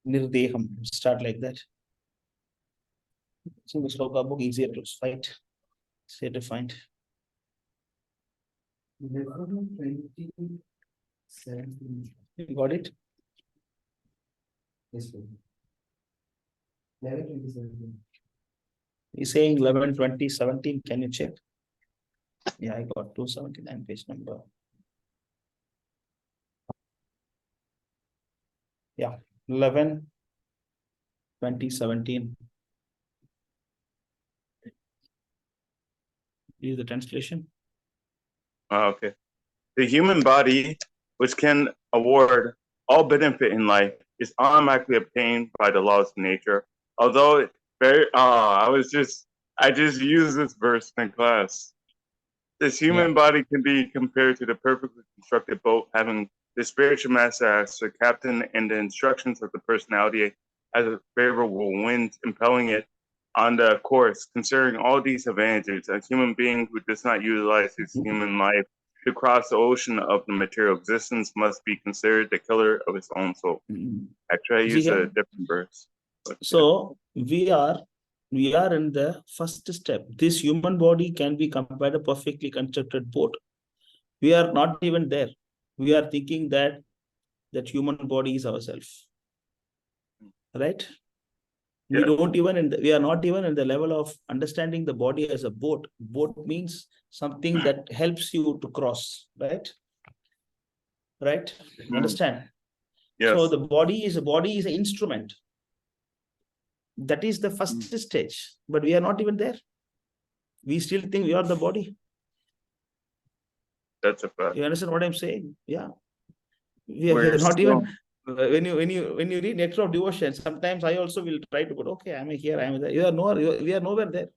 Nirdeham. Start like that. So the sloka book easier to fight. Easier to find. 17. You got it? Yes, sir. 11:27. He's saying 11, 20, 17. Can you check? Yeah, I got 279 page number. Yeah, 11, 20, 17. Is the translation? Okay. The human body, which can award all benefit in life, is automatically obtained by the laws of nature. Although it's very, I just used this verse in class. This human body can be compared to the perfectly constructed boat, having the spiritual master as the captain and the instructions of the personality as a favorable wind impelling it on the course. Considering all these advantages, a human being who does not utilize his human life to cross the ocean of the material existence must be considered the killer of his own soul. Actually, I use a different verse. So we are in the first step. This human body can be compared to a perfectly constructed boat. We are not even there. We are thinking that human body is ourselves, right? We don't even we are not even in the level of understanding the body as a boat. Boat means something that helps you to cross, right? Right? Understand? Yes. So the body is an instrument. That is the first stage, but we are not even there. We still think we are the body. That's a fact. You understand what I'm saying? Yeah. We are not even. When you read Nectar of Devotion, sometimes I also will try to put, okay, I'm here, I'm there. We are nowhere there.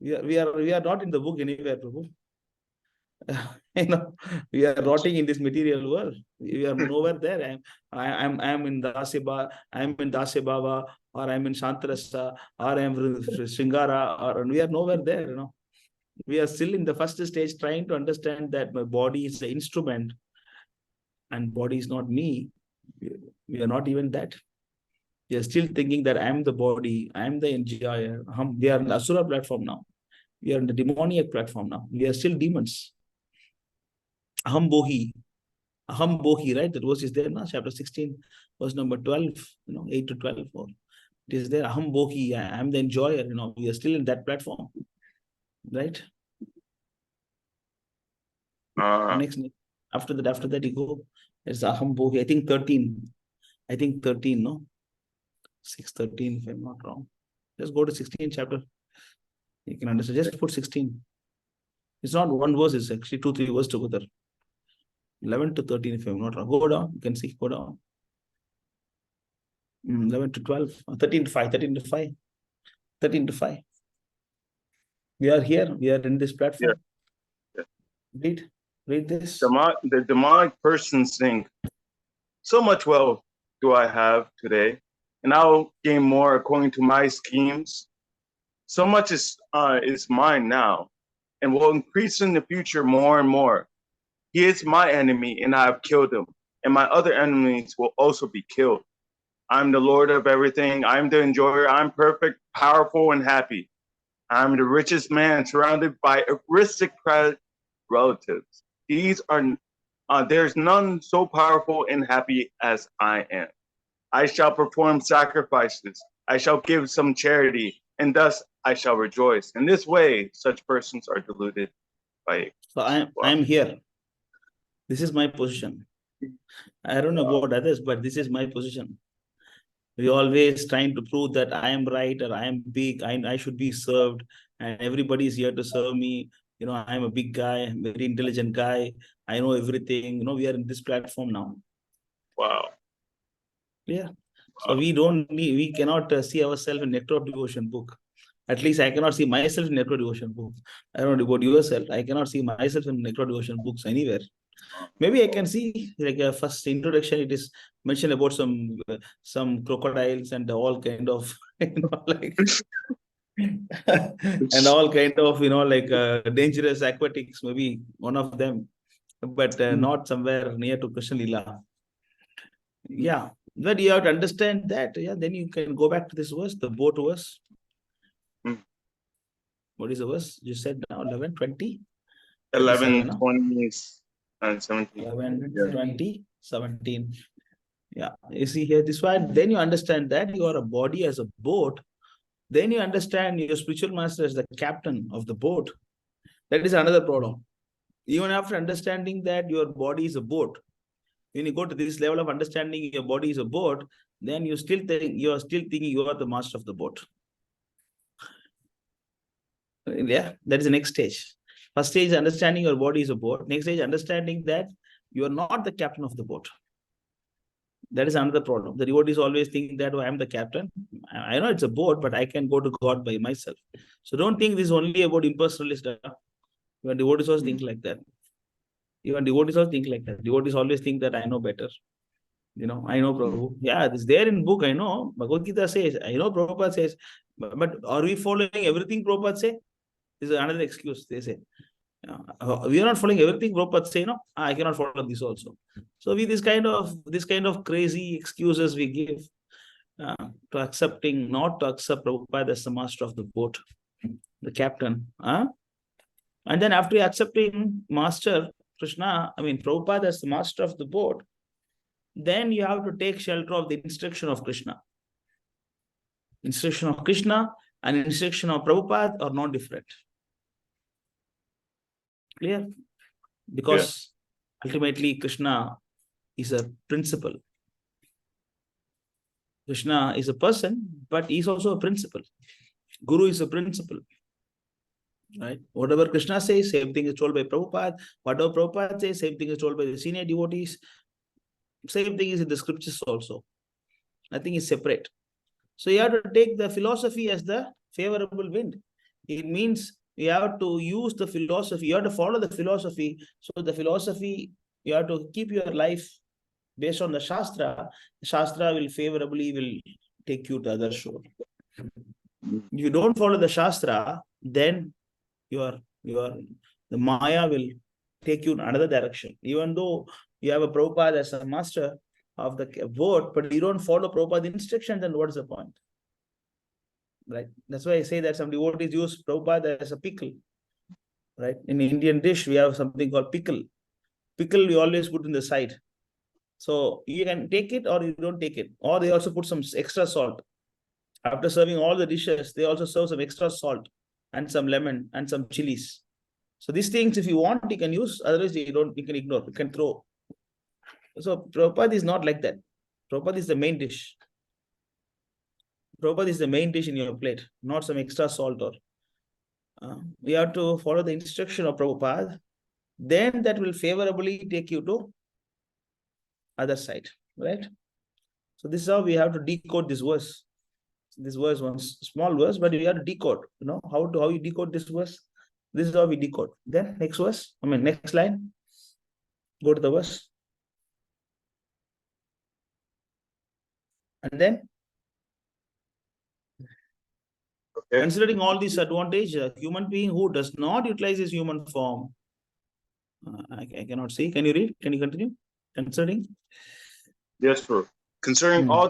We are not in the book anywhere, Prabhu. We are rotting in this material world. We are nowhere there. I'm in Daseba, I'm in Dasebaba, or I'm in Shantarasa, or I'm in Shringara, or we are nowhere there, We are still in the first stage trying to understand that my body is the instrument and body is not me. We are not even that. We are still thinking that I'm the body, I'm the enjoyer. We are in the Asura platform now. We are in the demoniac platform now. We are still demons. Aham bohi, right? That verse is there now, chapter 16, verse number 12, 8 to 12. It is there. Aham bohi, I am the enjoyer. We are still in that platform, right? Next, after that, you go. There's aham bohi. I think 13. No? 6:13, if I'm not wrong. Just go to 16 chapter. You can understand. Just put 16. It's not one verse, it's actually 2-3 verses together. 11 to 13, if I'm not wrong. Go down, you can see, go down. 11 to 12, 13 to 5, 13 to 5. 13 to 5. We are here, we are in this platform. Yeah. Read this. The demonic persons think, so much wealth do I have today, and I'll gain more according to my schemes. So much is mine now, and will increase in the future more and more. He is my enemy, and I have killed him, and my other enemies will also be killed. I'm the Lord of everything. I'm the enjoyer. I'm perfect, powerful, and happy. I'm the richest man surrounded by aristocratic relatives. These are there's none so powerful and happy as I am. I shall perform sacrifices. I shall give some charity, and thus I shall rejoice. In this way, such persons are deluded by. So I'm here. This is my position. I don't know about others, but this is my position. We always trying to prove that I am right or I am big, I should be served, and everybody is here to serve me. I'm a big guy, very intelligent guy. I know everything. We are in this platform now. Wow. Yeah. So we cannot see ourselves in Nectar of Devotion book. At least I cannot see myself in Nectar of Devotion book. I don't know about yourself. I cannot see myself in Nectar of Devotion books anywhere. Maybe I can see, like a first introduction, it is mentioned about some crocodiles and all kind of, like, and all kind of, dangerous aquatics, maybe one of them, but not somewhere near to Krishna Lila. Yeah, but you have to understand that. Yeah, then you can go back to this verse, the boat verse. What is the verse? You said now 11, 20? 11, 20, and 17. 11, 20, 17. Yeah, you see here, this one, then you understand that you are a body as a boat. Then you understand your spiritual master as the captain of the boat. That is another problem. Even after understanding that your body is a boat, when you go to this level of understanding your body is a boat, then you are still thinking you are the master of the boat. Yeah, that is the next stage. First stage, understanding your body is a boat. Next stage, understanding that you are not the captain of the boat. That is another problem. The devotees always think that, I am the captain. I know it's a boat, but I can go to God by myself. So don't think this is only about impersonalist. Even devotees also think like that. Even devotees also think like that. Devotees always think that I know better. I know Prabhu. Yeah, it's there in book, I know. Bhagavad Gita says, I know Prabhupada says, but are we following everything Prabhupada say? This is another excuse, they say. We are not following everything Prabhupada say, no, I cannot follow this also. So we this kind of crazy excuses we give to accepting, not to accept Prabhupada as the master of the boat, the captain. And then after accepting Master Krishna, Prabhupada as the master of the boat, then you have to take shelter of the instruction of Krishna. Instruction of Krishna and instruction of Prabhupada are not different. Clear? Because ultimately Krishna is a principle. Krishna is a person, but he is also a principle. Guru is a principle. Right? Whatever Krishna says, same thing is told by Prabhupada. Whatever Prabhupada says, same thing is told by the senior devotees. Same thing is in the scriptures also. Nothing is separate. So you have to take the philosophy as the favorable wind. It means you have to use the philosophy. You have to follow the philosophy. So the philosophy, you have to keep your life based on the Shastra. The Shastra will favorably take you to the other shore. If you don't follow the Shastra, then the Maya will take you in another direction. Even though you have a Prabhupada as a master of the boat, but you don't follow Prabhupada's instruction, then what is the point? Right? That's why I say that some devotees use Prabhupada as a pickle. Right? In Indian dish, we have something called pickle. Pickle we always put in the side. So you can take it or you don't take it. Or they also put some extra salt. After serving all the dishes, they also serve some extra salt and some lemon and some chilies. So these things, if you want, you can use. Otherwise, you can ignore. You can throw. So Prabhupada is not like that. Prabhupada is the main dish. Prabhupada is the main dish in your plate, not some extra salt or. We have to follow the instruction of Prabhupada. Then that will favorably take you to other side, right? So this is how we have to decode this verse. This verse, one small verse, but we have to decode. How you decode this verse? This is how we decode. Then next verse. Next line. Go to the verse. And then, considering all these advantages, a human being who does not utilize his human form, I cannot see. Can you read? Can you continue? Considering? Yes, sir. Concerning all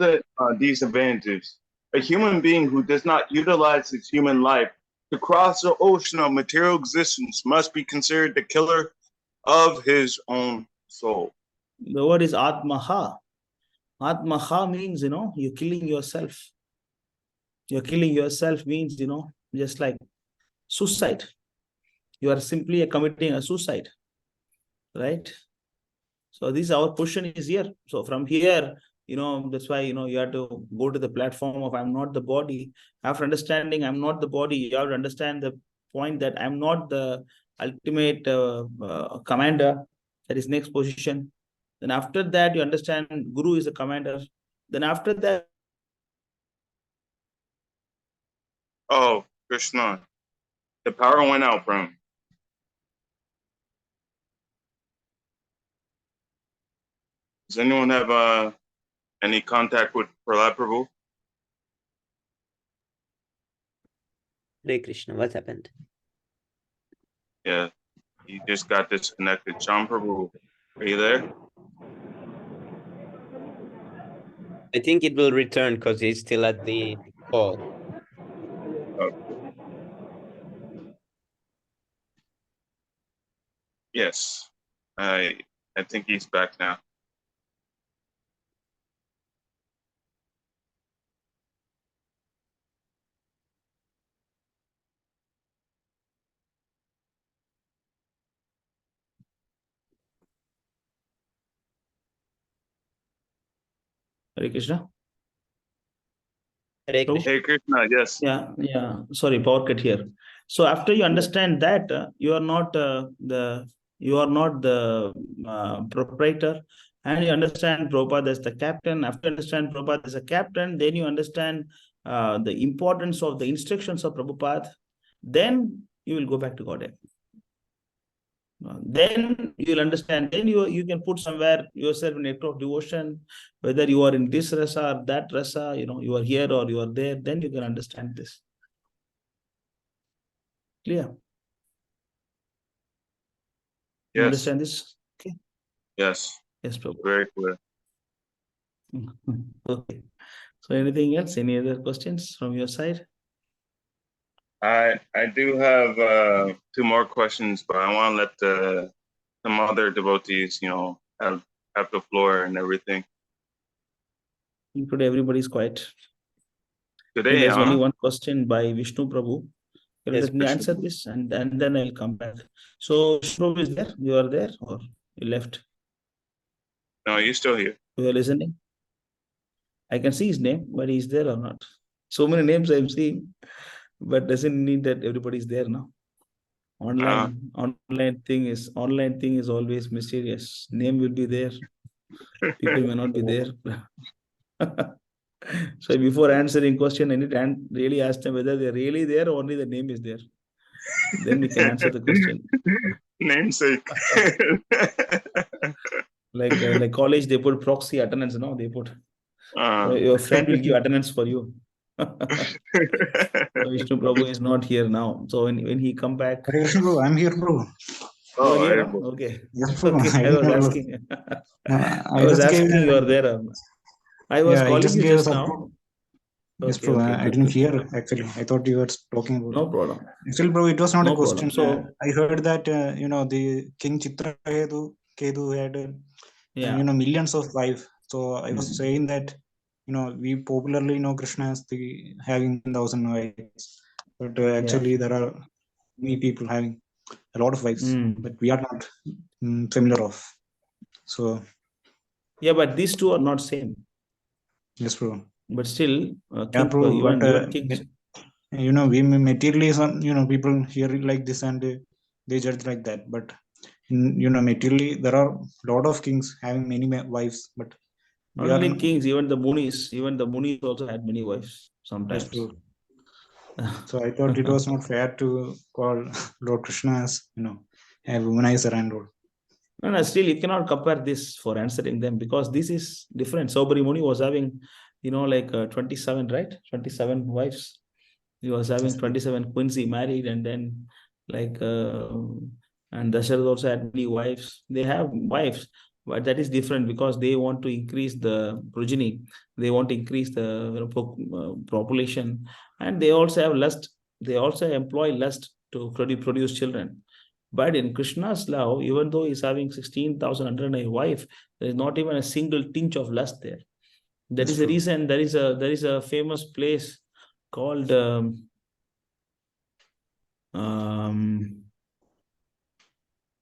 these advantages, a human being who does not utilize his human life to cross the ocean of material existence must be considered the killer of his own soul. The word is Atmaha. Atmaha means, you're killing yourself. You're killing yourself means, just like suicide. You are simply committing a suicide. Right? So this our position is here. So from here, that's why, you have to go to the platform of I'm not the body. After understanding I'm not the body, you have to understand the point that I'm not the ultimate commander. That is next position. Then after that, you understand Guru is the commander. Then after that. Oh, Krishna. The power went out from him. Does anyone have any contact with Prahlad Prabhu? Hare Krishna, what happened? Yeah, he just got disconnected. Sham Prabhu, are you there? I think it will return because he's still at the call. Oh. Yes, I think he's back now. Hare Krishna. Hare Krishna. Hey Krishna, yes. Yeah. Sorry, power cut here. So after you understand that you are not the proprietor, and you understand Prabhupada as the captain. After you understand Prabhupada as a captain, then you understand the importance of the instructions of Prabhupada. Then you will go back to Godhead. Then you'll understand. Then you can put somewhere yourself in act of devotion, whether you are in this rasa or that rasa, you are here or you are there, then you can understand this. Clear? You Yes. understand this? Okay. Yes. Yes, Prabhu. Very clear. Okay. So anything else? Any other questions from your side? I do have 2 more questions, but I want to let some other devotees, have the floor and everything. Today everybody is quiet. Today, There's only huh? one question by Vishnu Prabhu. Yes, Let me Krishna. answer this and then I'll come back. So Vishnu Prabhu is there? You are there or you left? No, you're still here. You are listening? I can see his name, but he's there or not. So many names I'm seeing, but doesn't mean that everybody is there now. Online thing is always mysterious. Name will be there, people may not be there. So before answering question, I need to really ask them whether they're really there or only the name is there. Then we can answer the question. Namesake. Like college, they put proxy attendance. No, they put your friend will give attendance for you. So Vishnu Prabhu is not here now. So when he come back, Hare Krishna, bro. I'm here, bro. you are here. Hare Huh? Bol. Okay. Yes, bro. Okay. I I didn't was know, bro. asking. No, I was just gave. asking you are there. I was Yeah, I calling just you gave just some. now. Yes, Okay, bro. okay, I good, didn't good. hear actually. I thought you were talking about No it. problem. Actually, bro, it was not a No question. problem. So I heard that the King Kedu had yeah, millions of wives. So I was saying that we popularly know Krishna as the having 1,000 wives, but actually there are many people having a lot of wives, but we are not familiar of. So yeah, but these two are not same. yes, bro. But still, Yeah, bro. even King. We materialism. People hear it like this and they judge like that. But materially, there are a lot of kings having many wives, but we Not are only kings, even the Munis also had many wives yes, sometimes. bro. So I thought it was not fair to call Lord Krishna as a womanizer and all. No, still you cannot compare this for answering them because this is different. Sobari Muni was having, 27, right? 27 wives. He was having 27 queens he married, and then and Dasharatha also had many wives. They have wives, but that is different because they want to increase the progeny. They want to increase the population, and they also have lust. They also employ lust to produce children. But in Krishna's love, even though he's having 16,000 under a wife, there is not even a single tinge of lust there. That is the reason there is a famous place called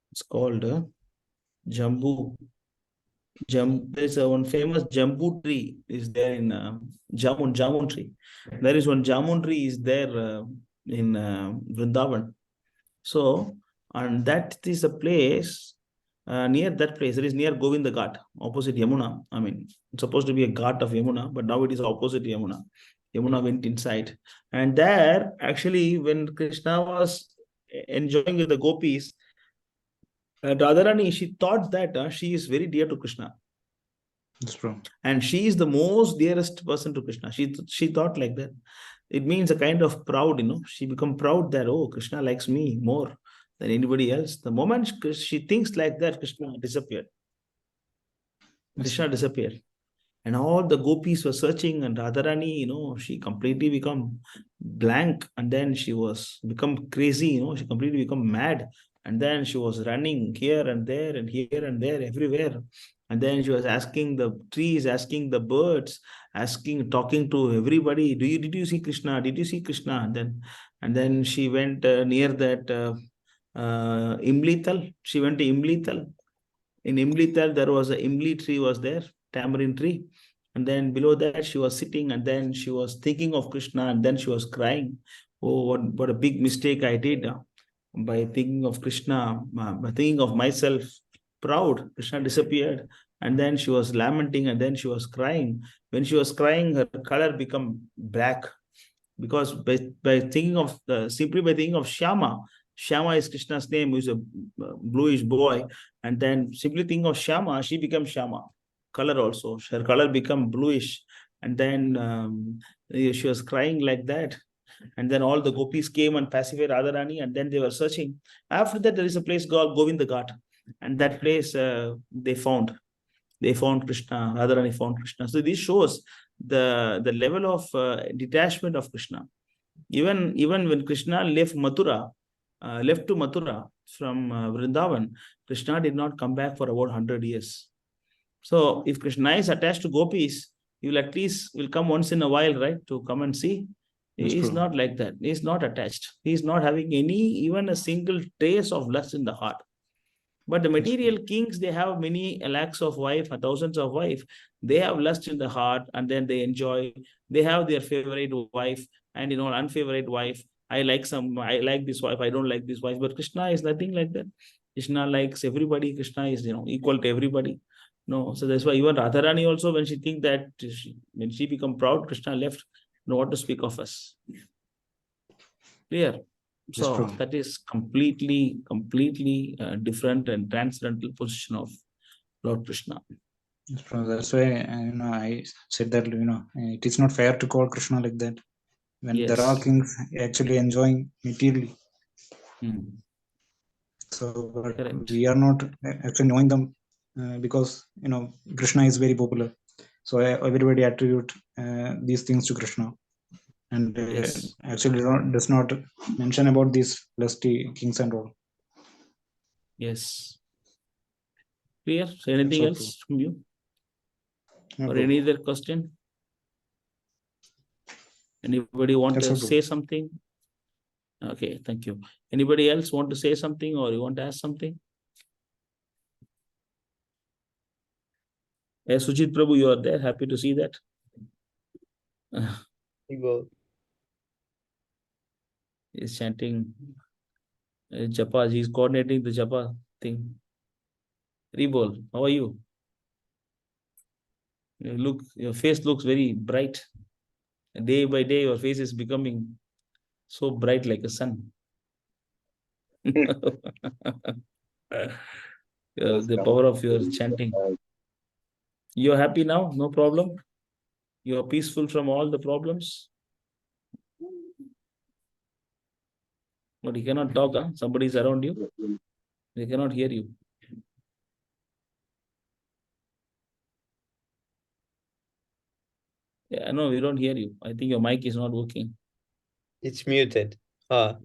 it's called Jambu. There's one famous Jambu tree is there in Jamun tree. There is one Jamun tree is there in Vrindavan. So, and that is a place near that place. It is near Govinda Ghat, opposite Yamuna. I mean, it's supposed to be a ghat of Yamuna, but now it is opposite Yamuna. Yamuna went inside. And there, actually, when Krishna was enjoying with the gopis, Radharani, she thought that she is very dear to Krishna. That's true. And she is the most dearest person to Krishna. She thought like that. It means a kind of proud, She become proud that, oh, Krishna likes me more than anybody else. The moment she thinks like that, Krishna disappeared. Krishna disappeared. And all the gopis were searching, and Radharani, she completely become blank, and then she was become crazy, she completely become mad, and then she was running here and there and here and there everywhere, and then she was asking the trees, asking the birds, talking to everybody, did you see Krishna? Did you see Krishna? And then she went near that Imlital. She went to Imlital. In Imlital, there was a Imli tree was there, tamarind tree. And then below that, she was sitting, and then she was thinking of Krishna, and then she was crying. Oh, what a big mistake I did by thinking of Krishna, by thinking of myself. Proud, Krishna disappeared. And then she was lamenting, and then she was crying. When she was crying, her color became black because simply by thinking of Shyama, Shyama is Krishna's name, who is a bluish boy. And then simply think of Shyama, she becomes Shyama. Color also, her color become bluish. And then she was crying like that. And then all the gopis came and pacified Radharani, and then they were searching. After that, there is a place called Govinda Ghat, and that place they found Krishna. Radharani found Krishna. So this shows the level of detachment of Krishna. Even when Krishna left to Mathura from Vrindavan, Krishna did not come back for about 100 years. So if Krishna is attached to gopis, he will at least will come once in a while, right, to come and see. He is not like that. He is not attached. He is not having even a single trace of lust in the heart. But the material kings, they have many lakhs of wife, thousands of wife. They have lust in the heart, and then they enjoy. They have their favorite wife and unfavorite wife. I like this wife. I don't like this wife. But Krishna is nothing like that. Krishna likes everybody. Krishna is equal to everybody. No, so that's why even Radharani also, when she think that when she become proud, Krishna left. What to speak of us? Clear. So that is completely different and transcendental position of Lord Krishna. That's why I said that it is not fair to call Krishna like that when there are kings actually enjoying materially. So we are not actually knowing them because Krishna is very popular. So everybody attribute these things to Krishna, and actually does not mention about these lusty kings and all. Yes. Clear? So anything else from you? Or any other question? Anybody want to say something? Okay, thank you. Anybody else want to say something, or you want to ask something? Sujit Prabhu, you are there. Happy to see that. He's chanting japa. He's coordinating the japa thing. Rebol, how are you? Your face looks very bright. Day by day, your face is becoming so bright like a sun. The power of your chanting. You're happy now? No problem? You are peaceful from all the problems? But you cannot talk, huh? Somebody is around you. They cannot hear you. Yeah, no, we don't hear you. I think your mic is not working. It's muted. No,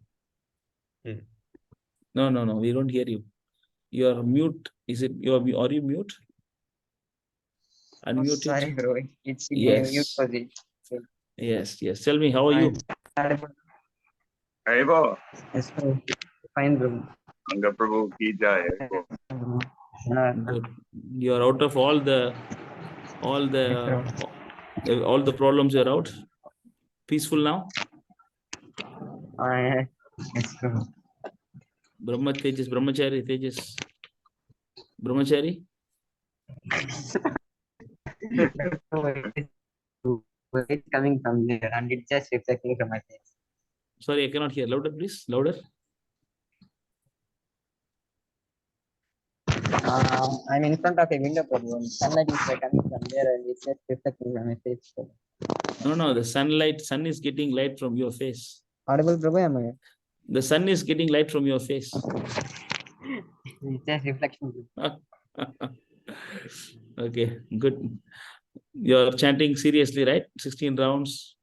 we don't hear you. You are mute. Are you mute? Unmute it. Sorry, bro. It's in Yes. mute position. Yes. Tell me, how are you? Hey, bro. Yes, bro. Fine, bro. Anga Prabhu ki jai. Good. You are out of all the problems. You're out. Peaceful now. Yes, bro. Brahmachari Tejas. Brahmachari. It's coming from there and it's just reflecting from my face. Sorry, I cannot hear. Louder, please. Louder. I'm in front of a window, Prabhu. Sunlight is coming from there and it's just reflecting from my face. No. The sun is getting light from your face. Audible, Prabhu, am I? The sun is getting light from your face. It's just reflection. Okay, good. You're chanting seriously, right? 16 rounds.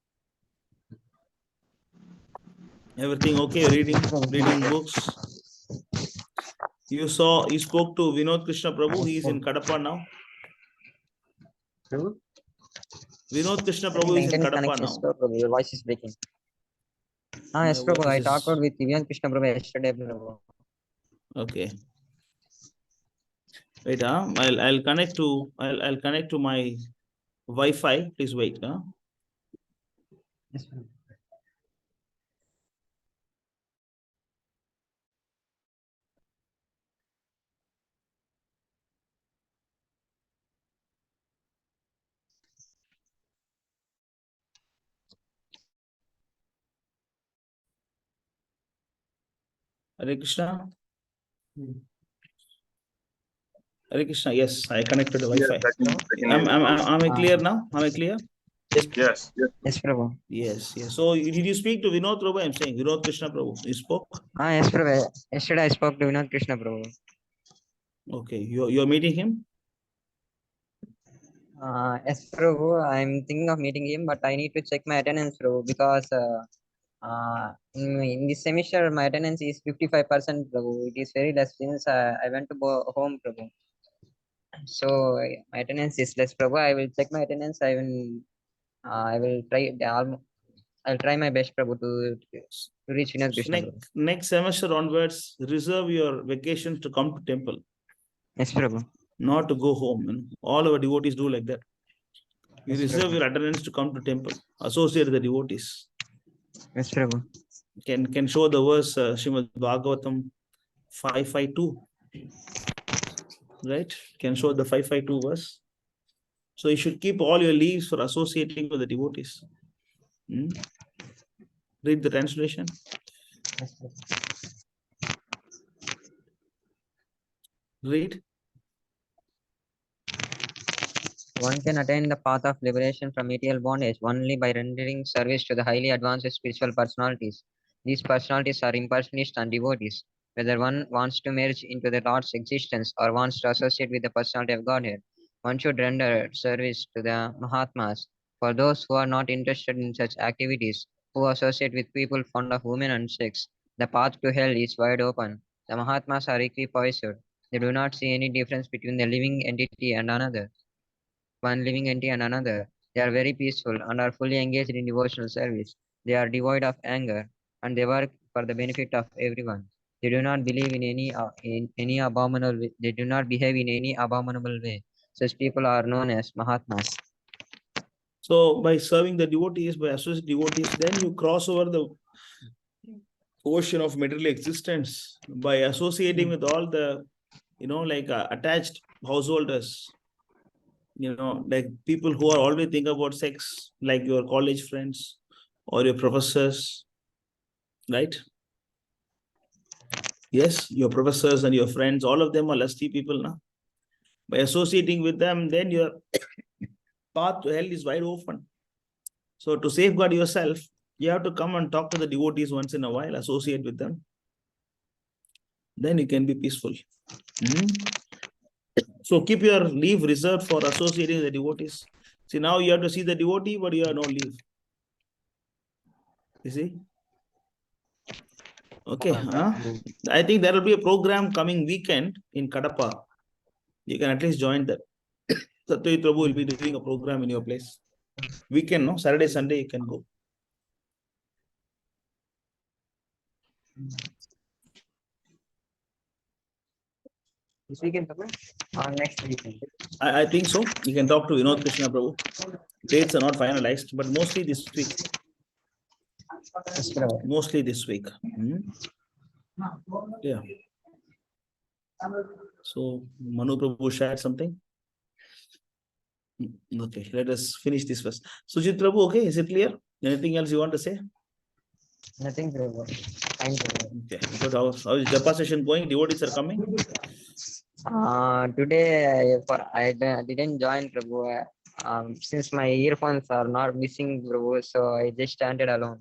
Everything okay? Reading books. You spoke to Vinod Krishna Prabhu. He is in Kadapa now. Prabhu? Vinod Krishna Prabhu is in Kadapa now. Prabhu, your voice is breaking. Yes, Prabhu. I talked with Vinod Krishna Prabhu yesterday, Prabhu. Okay. Wait, I'll connect to my Wi-Fi. Please wait. Yes, Prabhu. Hare Krishna. Hare Krishna. Yes, I connected the Yes, Wi-Fi. I can hear you. Am I clear now? Am I clear? Yes. Yes, yes. Yes, Prabhu. Yes. Yes. So did you speak to Vinod Prabhu? I'm saying Vinod Krishna Prabhu. You spoke. Yes, Prabhu. Yesterday I spoke to Vinod Krishna Prabhu. Okay. You're meeting him. Yes, Prabhu. I'm thinking of meeting him, but I need to check my attendance, Prabhu, because in this semester my attendance is 55%, Prabhu. It is very less since I went to go home, Prabhu. So my attendance is less, Prabhu. I will check my attendance. I will try. I'll try my best, Prabhu, to reach Vinod Krishna. Prabhu. Next semester onwards, reserve your vacations to come to temple. Yes, Prabhu. Not to go home. You know? All our devotees do like that. You Yes, reserve Prabhu. your attendance to come to temple. Associate with the devotees. Yes, Prabhu. Can show the verse Srimad Bhagavatam 552. Right? Can show the 552 verse. So you should keep all your leaves for associating with the devotees. Read the translation. Yes, Prabhu. Read. One can attain the path of liberation from material bondage only by rendering service to the highly advanced spiritual personalities. These personalities are impersonalists and devotees. Whether one wants to merge into the Lord's existence or wants to associate with the personality of Godhead, one should render service to the Mahatmas. For those who are not interested in such activities, who associate with people fond of women and sex, the path to hell is wide open. The Mahatmas are equipoised. They do not see any difference between the living entity and another. One living entity and another. They are very peaceful and are fully engaged in devotional service. They are devoid of anger and they work for the benefit of everyone. They do not believe in any abominable way. They do not behave in any abominable way. Such people are known as Mahatmas. So by serving the devotees, by associating devotees, then you cross over the ocean of material existence by associating with all the, attached householders, like people who are always thinking about sex, like your college friends or your professors, right? Yes, your professors and your friends, all of them are lusty people now. By associating with them, then your path to hell is wide open. So to safeguard yourself, you have to come and talk to the devotees once in a while, associate with them. Then you can be peaceful. So keep your leave reserved for associating with the devotees. See, now you have to see the devotee, but you have no leave. You see? Okay. I think there will be a program coming weekend in Kadapa. You can at least join that. Satyajit Prabhu will be doing a program in your place. Weekend, no? Saturday, Sunday, you can go. This weekend, or next weekend? I think so. You can talk to Vinod Krishna Prabhu. Dates are not finalized, but mostly this week. Mostly this week. Yeah. So Manu Prabhu shared something. Okay, let us finish this first. Sujit Prabhu, okay, is it clear? Anything else you want to say? Nothing, Prabhu. Thank you. Okay, good. How is Japa session going? Devotees are coming? Today I didn't join, Prabhu. Since my earphones are not missing, Prabhu, so I just chanted alone.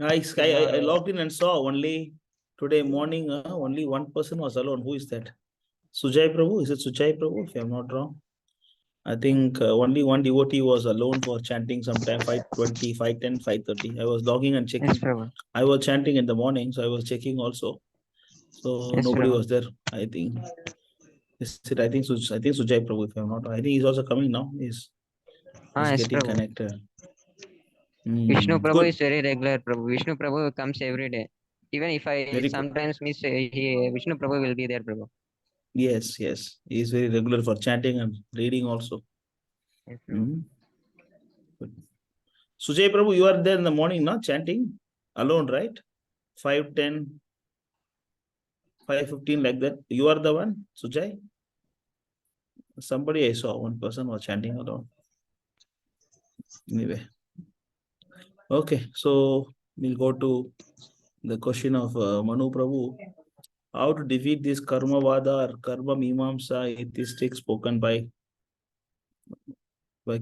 I logged in and saw only today morning, only one person was alone. Who is that? Sujay Prabhu? Is it Sujay Prabhu? If I'm not wrong. I think only one devotee was alone for chanting sometime 5:20, 5:10, 5:30. I was logging and checking. Yes, I was chanting in the morning, so I was checking also. So yes, nobody Prabhu. was there. I think. I think Sujay Prabhu, if I'm not wrong. I think he's also coming now. He's Yes, getting Prabhu. connected. Vishnu Prabhu Good. is very regular, Prabhu. Vishnu Prabhu comes every day. Even if I Very good. sometimes miss, Vishnu Prabhu will be there, Prabhu. Yes. He is very regular for chanting and reading also. Yes, Prabhu. Good. Sujay Prabhu, you are there in the morning, no? Chanting alone, right? 5:10, 5:15, like that. You are the one, Sujay? Somebody I saw, one person was chanting alone. Anyway. Okay, so we'll go to the question of Manu Prabhu, how to defeat this karma vada or karma mimamsa atheistic spoken by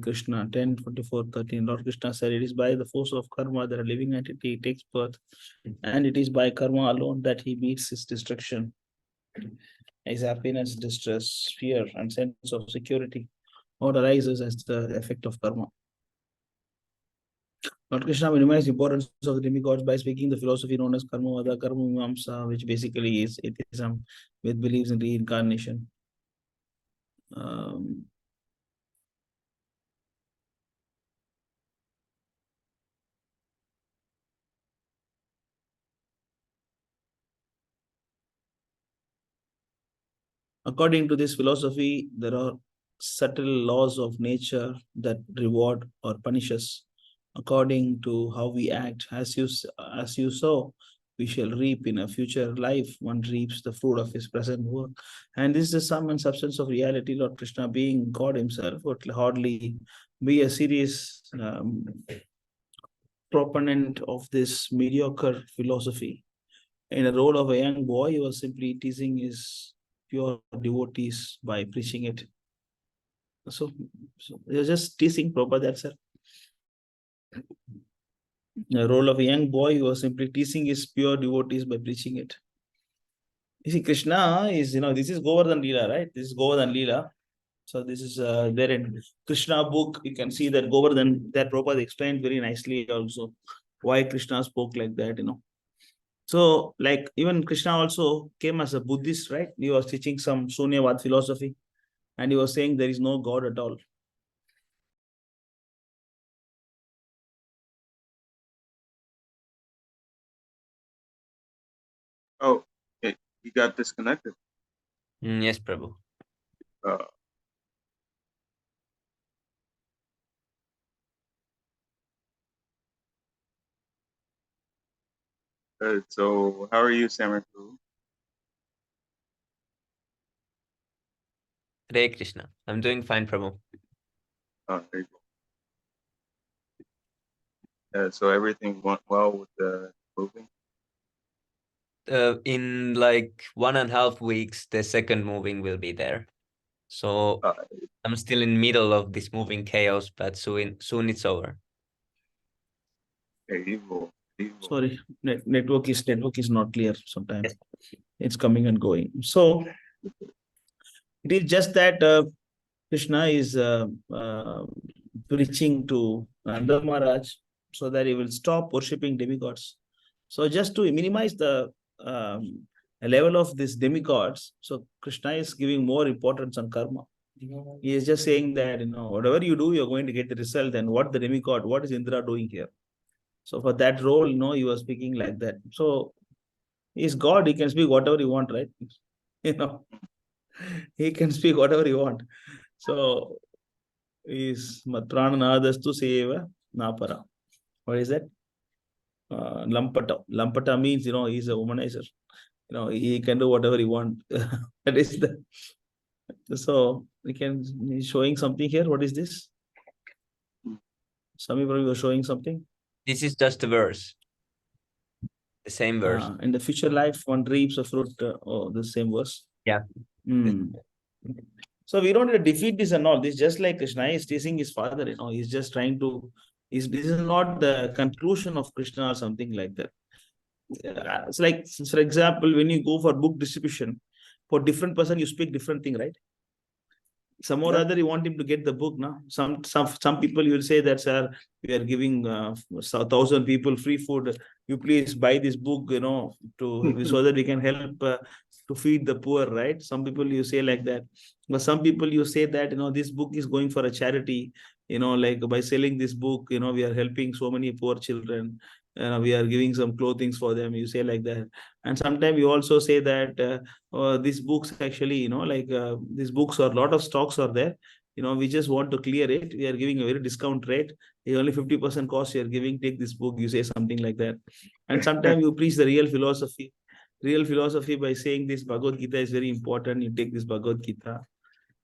Krishna. 10:24:13. Lord Krishna said, it is by the force of karma that a living entity takes birth, and it is by karma alone that he meets his destruction. His happiness, distress, fear, and sense of security all arises as the effect of karma. Lord Krishna minimized the importance of the demigods by speaking the philosophy known as karma vada, karma mimamsa, which basically is atheism with beliefs in reincarnation. According to this philosophy, there are subtle laws of nature that reward or punish us according to how we act. As you sow, we shall reap in a future life. One reaps the fruit of his present work. And this is the sum and substance of reality. Lord Krishna, being God himself, would hardly be a serious proponent of this mediocre philosophy. In the role of a young boy, he was simply teasing his pure devotees by preaching it. So you're just teasing Prabhupada, that's it. The role of a young boy, he was simply teasing his pure devotees by preaching it. You see, Krishna is, this is Govardhan Leela, right? This is Govardhan Leela. So this is there in Krishna book. You can see that Govardhan, that Prabhupada explained very nicely also why Krishna spoke like that, So, like, even Krishna also came as a Buddhist, right? He was teaching some Sunyavad philosophy, and he was saying there is no God at all. Oh, okay. You got disconnected. Yes, Prabhu. So how are you, Samar? Hare Krishna. I'm doing fine, Prabhu. Oh, there you go. So everything went well with the moving? In like 1.5 weeks, the second moving will be there. So I'm still in middle of this moving chaos, but soon it's over. There you go. Sorry, network is not clear sometimes. It's coming and going. So it is just that Krishna is preaching to Nanda Maharaj so that he will stop worshipping demigods. So just to minimize the level of these demigods, so Krishna is giving more importance on karma. He is just saying that, whatever you do, you're going to get the result. And what the demigod, what is Indra doing here? So for that role, he was speaking like that. So he's God, he can speak whatever he want, right? He can speak whatever he want. So is Matranadastu Seva Napara. What is that? Lampata. Lampata means, he's a womanizer. He can do whatever he want. That is the. So he's showing something here. What is this? Some people were showing something. This is just a verse. The same verse. In the future life, one reaps a fruit. The same verse. Yeah. So we don't need to defeat this and all. This is just like Krishna is teasing his father. He's just trying to. This is not the conclusion of Krishna or something like that. It's like, for example, when you go for book distribution, for different person you speak different thing, right? Some or other you want him to get the book now. Some people you will say that, sir, we are giving 1,000 people free food. You please buy this book, so that we can help to feed the poor, right? Some people you say like that, but some people you say that this book is going for a charity. Like by selling this book, we are helping so many poor children. We are giving some clothing for them. You say like that, and sometimes you also say that these books actually, these books are a lot of stocks are there. We just want to clear it. We are giving a very discount rate. Only 50% cost you are giving. Take this book. You say something like that, and sometimes you preach the real philosophy. Real philosophy by saying this Bhagavad Gita is very important. You take this Bhagavad Gita,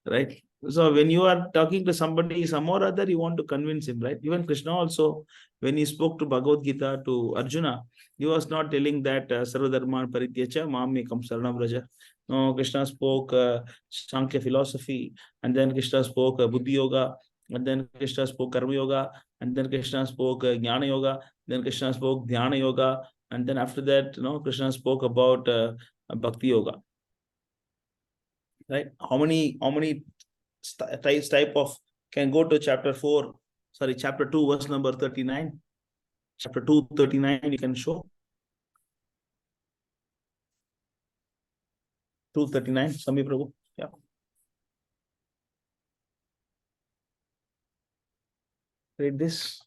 right? So when you are talking to somebody, some or other, you want to convince him, right? Even Krishna also, when he spoke to Bhagavad Gita to Arjuna, he was not telling that Sarvadharman Parityacha Mamekam Saranam Raja. No, Krishna spoke Sankhya philosophy, and then Krishna spoke Buddhi Yoga, and then Krishna spoke Karma Yoga, and then Krishna spoke Jnana Yoga, then Krishna spoke Dhyana Yoga, and then after that, Krishna spoke about Bhakti Yoga. Right? How many type of, can go to chapter 2, verse number 39. Chapter 2, 39, you can show. 239, Sami Prabhu. Yeah. Read this.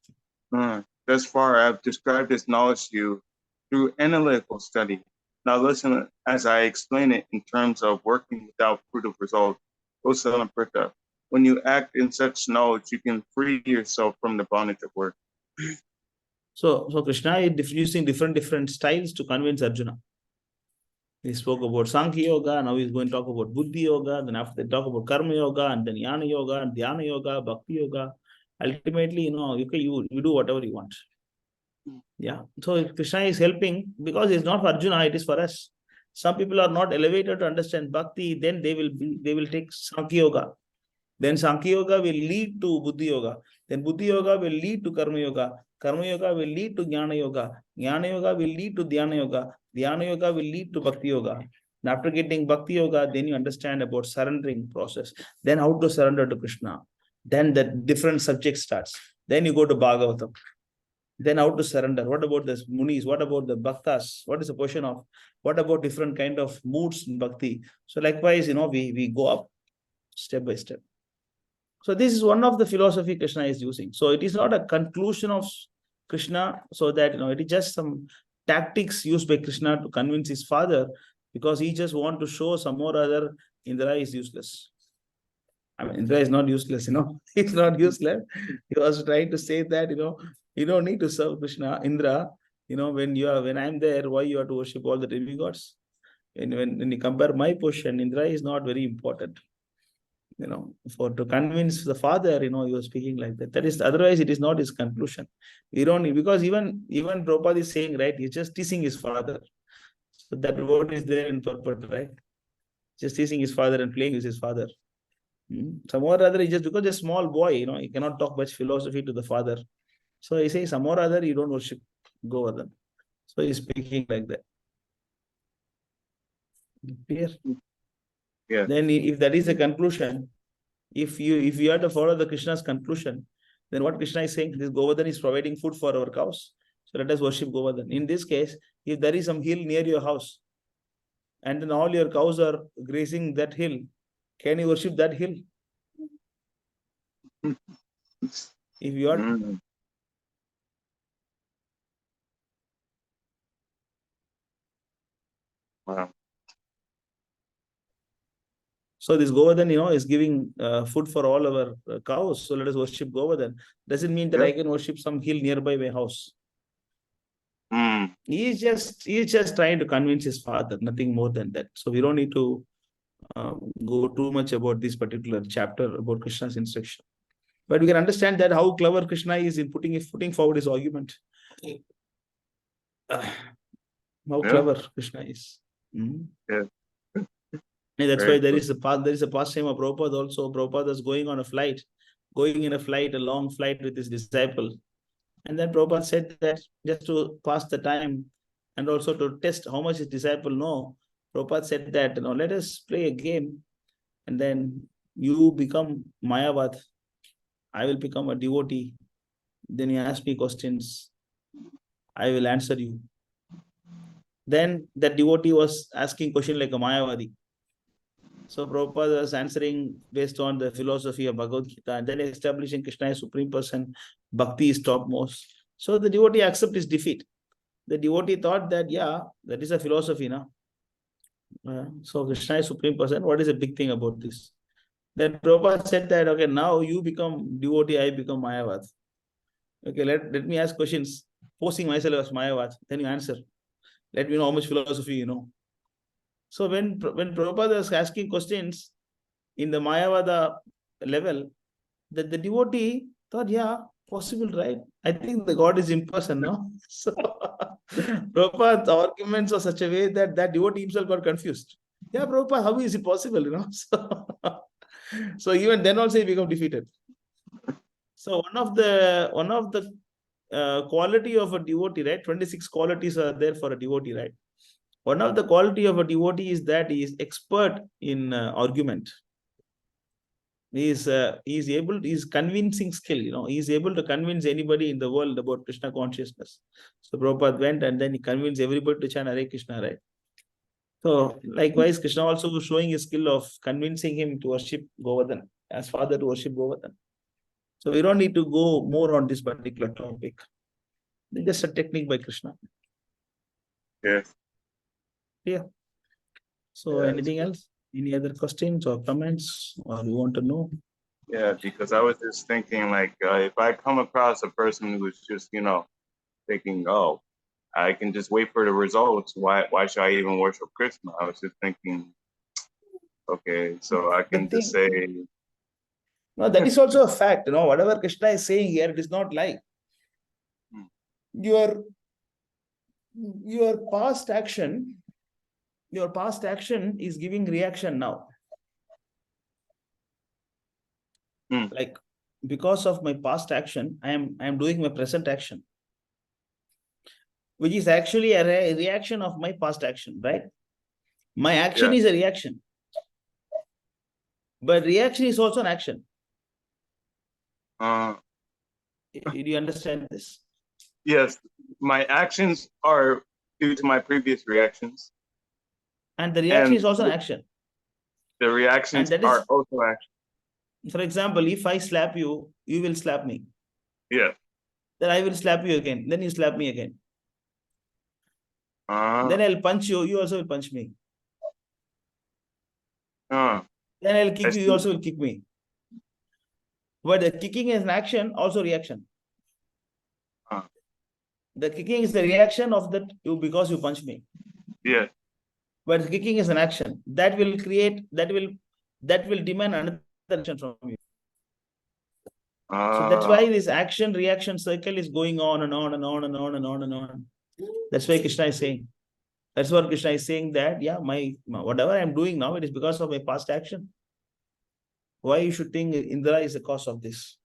Thus far, I have described this knowledge to you through analytical study. Now listen as I explain it in terms of working without fruit of result. O son of Pritha, when you act in such knowledge, you can free yourself from the bondage of work. So Krishna is using different styles to convince Arjuna. He spoke about Sankhya Yoga, now he's going to talk about Buddhi Yoga, then after they talk about Karma Yoga, and then Jnana Yoga, and Dhyana Yoga, Bhakti Yoga. Ultimately, you do whatever you want. Yeah. So Krishna is helping because it's not for Arjuna, it is for us. Some people are not elevated to understand Bhakti, then they will take Sankhya Yoga. Then Sankhya Yoga will lead to Buddhi Yoga. Then Buddhi Yoga will lead to Karma Yoga. Karma Yoga will lead to Jnana Yoga. Jnana Yoga will lead to Dhyana Yoga. Dhyana Yoga will lead to Bhakti Yoga. And after getting Bhakti Yoga, then you understand about surrendering process. Then how to surrender to Krishna. Then the different subject starts. Then you go to Bhagavatam. Then how to surrender. What about the Munis? What about the Bhaktas? What is the question of? What about different kind of moods in Bhakti? So likewise, we go up step by step. So this is one of the philosophy Krishna is using. So it is not a conclusion of Krishna, so that it is just some tactics used by Krishna to convince his father, because he just want to show some more other Indra is useless. I mean, Indra is not useless, It's not useless. He was trying to say that, you don't need to serve Krishna, Indra. When I'm there, why you have to worship all the demigods? And when you compare my position, Indra is not very important. To convince the father, he was speaking like that. That is, otherwise it is not his conclusion. We don't need, because even Prabhupada is saying, right, he's just teasing his father. So that word is there in purport, right? Just teasing his father and playing with his father. Some or other, just because a small boy, he cannot talk much philosophy to the father. So he says, some or other, you don't worship Govardhan. So he's speaking like that. Clear? Yeah. Then if that is the conclusion, if you have to follow the Krishna's conclusion, then what Krishna is saying, this Govardhan is providing food for our cows. So let us worship Govardhan. In this case, if there is some hill near your house, and then all your cows are grazing that hill, can you worship that hill? If you are Wow. So this Govardhan, is giving food for all our cows. So let us worship Govardhan. Doesn't mean that I can worship some hill nearby my house. He is just trying to convince his father, nothing more than that. So we don't need to go too much about this particular chapter about Krishna's instruction. But we can understand that how clever Krishna is in putting forward his argument. How clever Krishna is. Yeah. And that's why there is a pastime of Prabhupada also. Prabhupada is going in a flight, a long flight with his disciple. And then Prabhupada said that just to pass the time and also to test how much his disciple know, Prabhupada said that, let us play a game, and then you become Mayavad. I will become a devotee. Then you ask me questions. I will answer you. Then that devotee was asking question like a Mayavadi. So Prabhupada was answering based on the philosophy of Bhagavad Gita, and then establishing Krishna as supreme person, bhakti is topmost. So the devotee accept his defeat. The devotee thought that, that is a philosophy now. So Krishna is supreme person. What is the big thing about this? Then Prabhupada said that, okay, now you become devotee, I become Mayavad. Okay, let me ask questions, posing myself as Mayavad. Then you answer. Let me know how much philosophy you know. So when Prabhupada was asking questions in the Mayavada level that the devotee thought, yeah, possible, right? I think the God is impersonal, no? So Prabhupada's arguments are such a way that that devotee himself got confused. Yeah, Prabhupada, how is it possible, you know? So even then also he became defeated. So one of the quality of a devotee, right? 26 qualities are there for a devotee, right? One of the quality of a devotee is that he is expert in argument. He's convincing skill, you know, he's able to convince anybody in the world about Krishna consciousness. So Prabhupada went and then he convinced everybody to chant Hare Krishna, right? So likewise, Krishna also was showing his skill of convincing him to worship Govardhan, as father to worship Govardhan. So we don't need to go more on this particular topic. It's just a technique by Krishna. Yes. Yeah. So Yes. anything else? Any other questions or comments or you want to know? Yeah, because I was just thinking, like, if I come across a person who's just, you know, thinking, oh, I can just wait for the results. Why should I even worship Krishna? I was just thinking, okay, so I can just say, No, that is also a fact. You know, whatever Krishna is saying here, it is not lie. Your past action is giving reaction now. Like, because of my past action, I am doing my present action, which is actually a reaction of my past action, right? My action is a reaction, but reaction is also an action. Do you understand this? Yes, my actions are due to my previous reactions. And the reaction is also an action. The reactions are also action. For example, if I slap you, you will slap me. Yeah. Then I will slap you again. Then you slap me again. Then I'll punch you. You also will punch me. Then I'll kick you. You also will kick me. But the kicking is an action, also reaction. The kicking is the reaction of that you because you punch me. Yeah. But the kicking is an action that will demand another action from you. So that's why this action reaction cycle is going on and on and on and on and on and on. That's why Krishna is saying. That's what Krishna is saying, that yeah, my whatever I'm doing now, it is because of my past action. Why you should think Indra is the cause of this?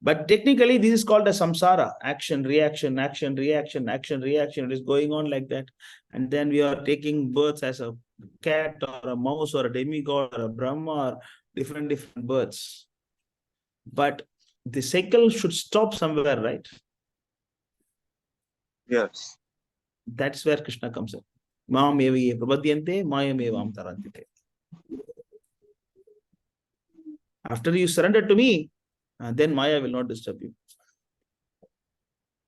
But technically, this is called a samsara, action, reaction, action, reaction, action, reaction. It is going on like that. And then we are taking births as a cat or a mouse or a demigod or a Brahma or different births. But the cycle should stop somewhere, right? Yes. That's where Krishna comes in. Maam eviye prabhadyante, mayam evam tarantite. After you surrender to me, then Maya will not disturb you.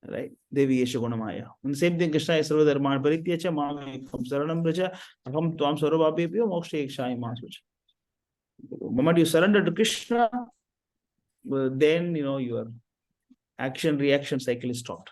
Right? Devi Yesha Guna Maya. And the same thing, Krishna is Sarvadharman Parityacha, Mami from Saranam Braja, Aham Tvam Sarvabhapyo, Moksha Ekshai Masvacha. The moment you surrender to Krishna, then your action reaction cycle is stopped.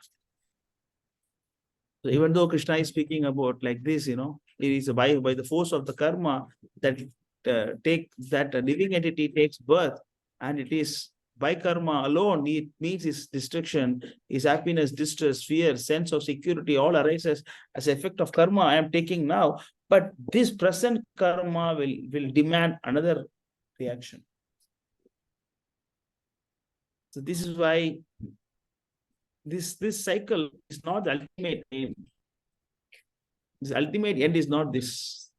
So even though Krishna is speaking about like this, it is by the force of the karma that a living entity takes birth, and it is by karma alone it meets its destruction, his happiness, distress, fear, sense of security all arises as an effect of karma I am taking now. But this present karma will demand another reaction. So this is why this cycle is not the ultimate aim. This ultimate end is not this.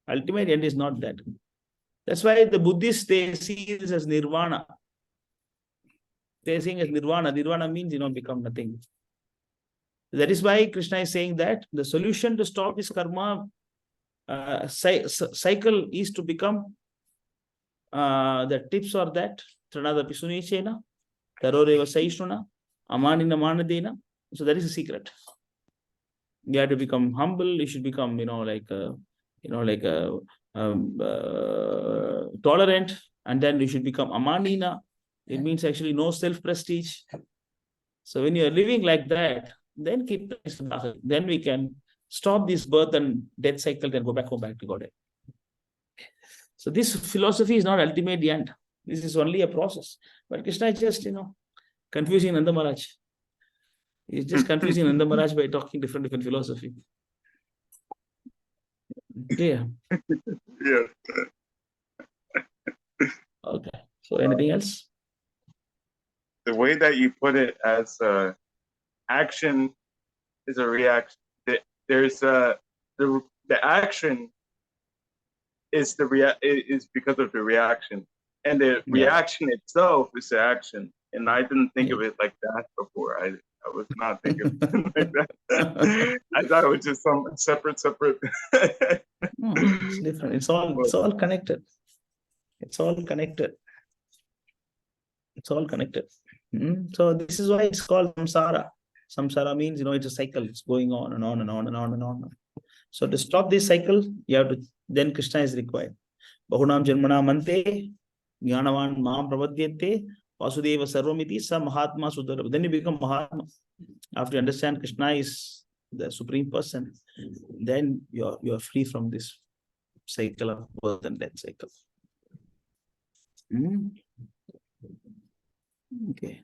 Ultimate end is not that. That's why the Buddhists, they see this as nirvana. They're saying as nirvana. Nirvana means become nothing. That is why Krishna is saying that the solution to stop this karma cycle is to become the tips are that Tranada Pisunichena, Taroreva Saishnuna, Amanina Manadena. So that is a secret. You have to become humble. You should become, tolerant, and then you should become amanina. It means actually no self-prestige. So when you are living like that, then then we can stop this birth and death cycle, then go back to Godhead. So this philosophy is not ultimate end. This is only a process. But Krishna is just, confusing Nanda Maharaj. He's just confusing Nanda Maharaj by talking different philosophy. Yeah. Yeah. Okay. So anything else? The way that you put it as action is a reaction. There's the action is is because of the reaction, and the reaction itself is the action. And I didn't think of it like that before. I was not thinking of it like that. I thought it was just some separate. No, it's different. It's all connected. It's all connected. It's all connected. So this is why it's called samsara. Samsara means, it's a cycle. It's going on and on and on and on and on. So to stop this cycle, then Krishna is required. Bahunam janmana mante, jnanavan maam pravadyate, vasudeva sarvamiti, sa mahatma sudara. Then you become Mahatma. After you understand Krishna is the supreme person, then you are free from this cycle of birth and death cycle. Okay.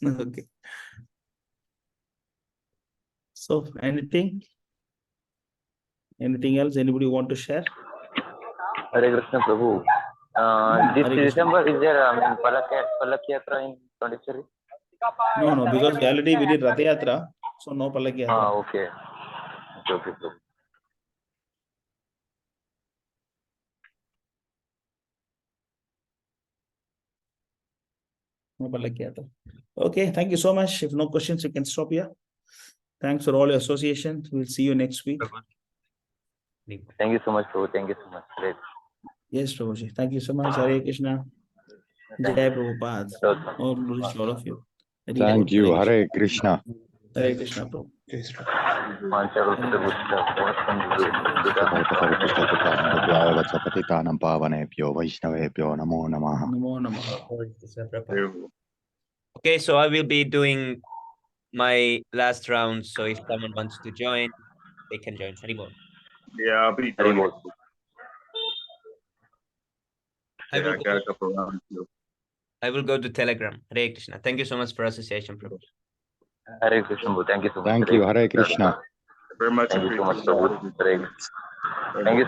Okay. So anything else anybody want to share? Hare Krishna Prabhu. This December is there Palak Yatra in Pondicherry? No, because already we did Rath Yatra, so no Palak Yatra. Okay. Okay, Prabhu. No Palak Yatra. Okay, thank you so much. If no questions, you can stop here. Thanks for all your association. We'll see you next week. Thank you so much, Prabhu. Thank you so much. Great. Yes, Prabhuji. Thank you so much. Hare Krishna. Jai Prabhupada. All of you. Thank you. Hare Krishna. Hare Krishna, Prabhu. Patitanam pavanebhyo Vaishnavebhyo namo namaha. Namo Namaha. Okay, so I will be doing my last round. So if someone wants to join, they can join. Haribol. Yeah, I'll be doing it. I will got a couple rounds too. I will go to Telegram. Hare Krishna. Thank you so much for association, Prabhu. Hare Krishna. Thank you so much. Thank you. Hare Krishna. Very much Thank you so much, appreciate Prabhu. Thank you.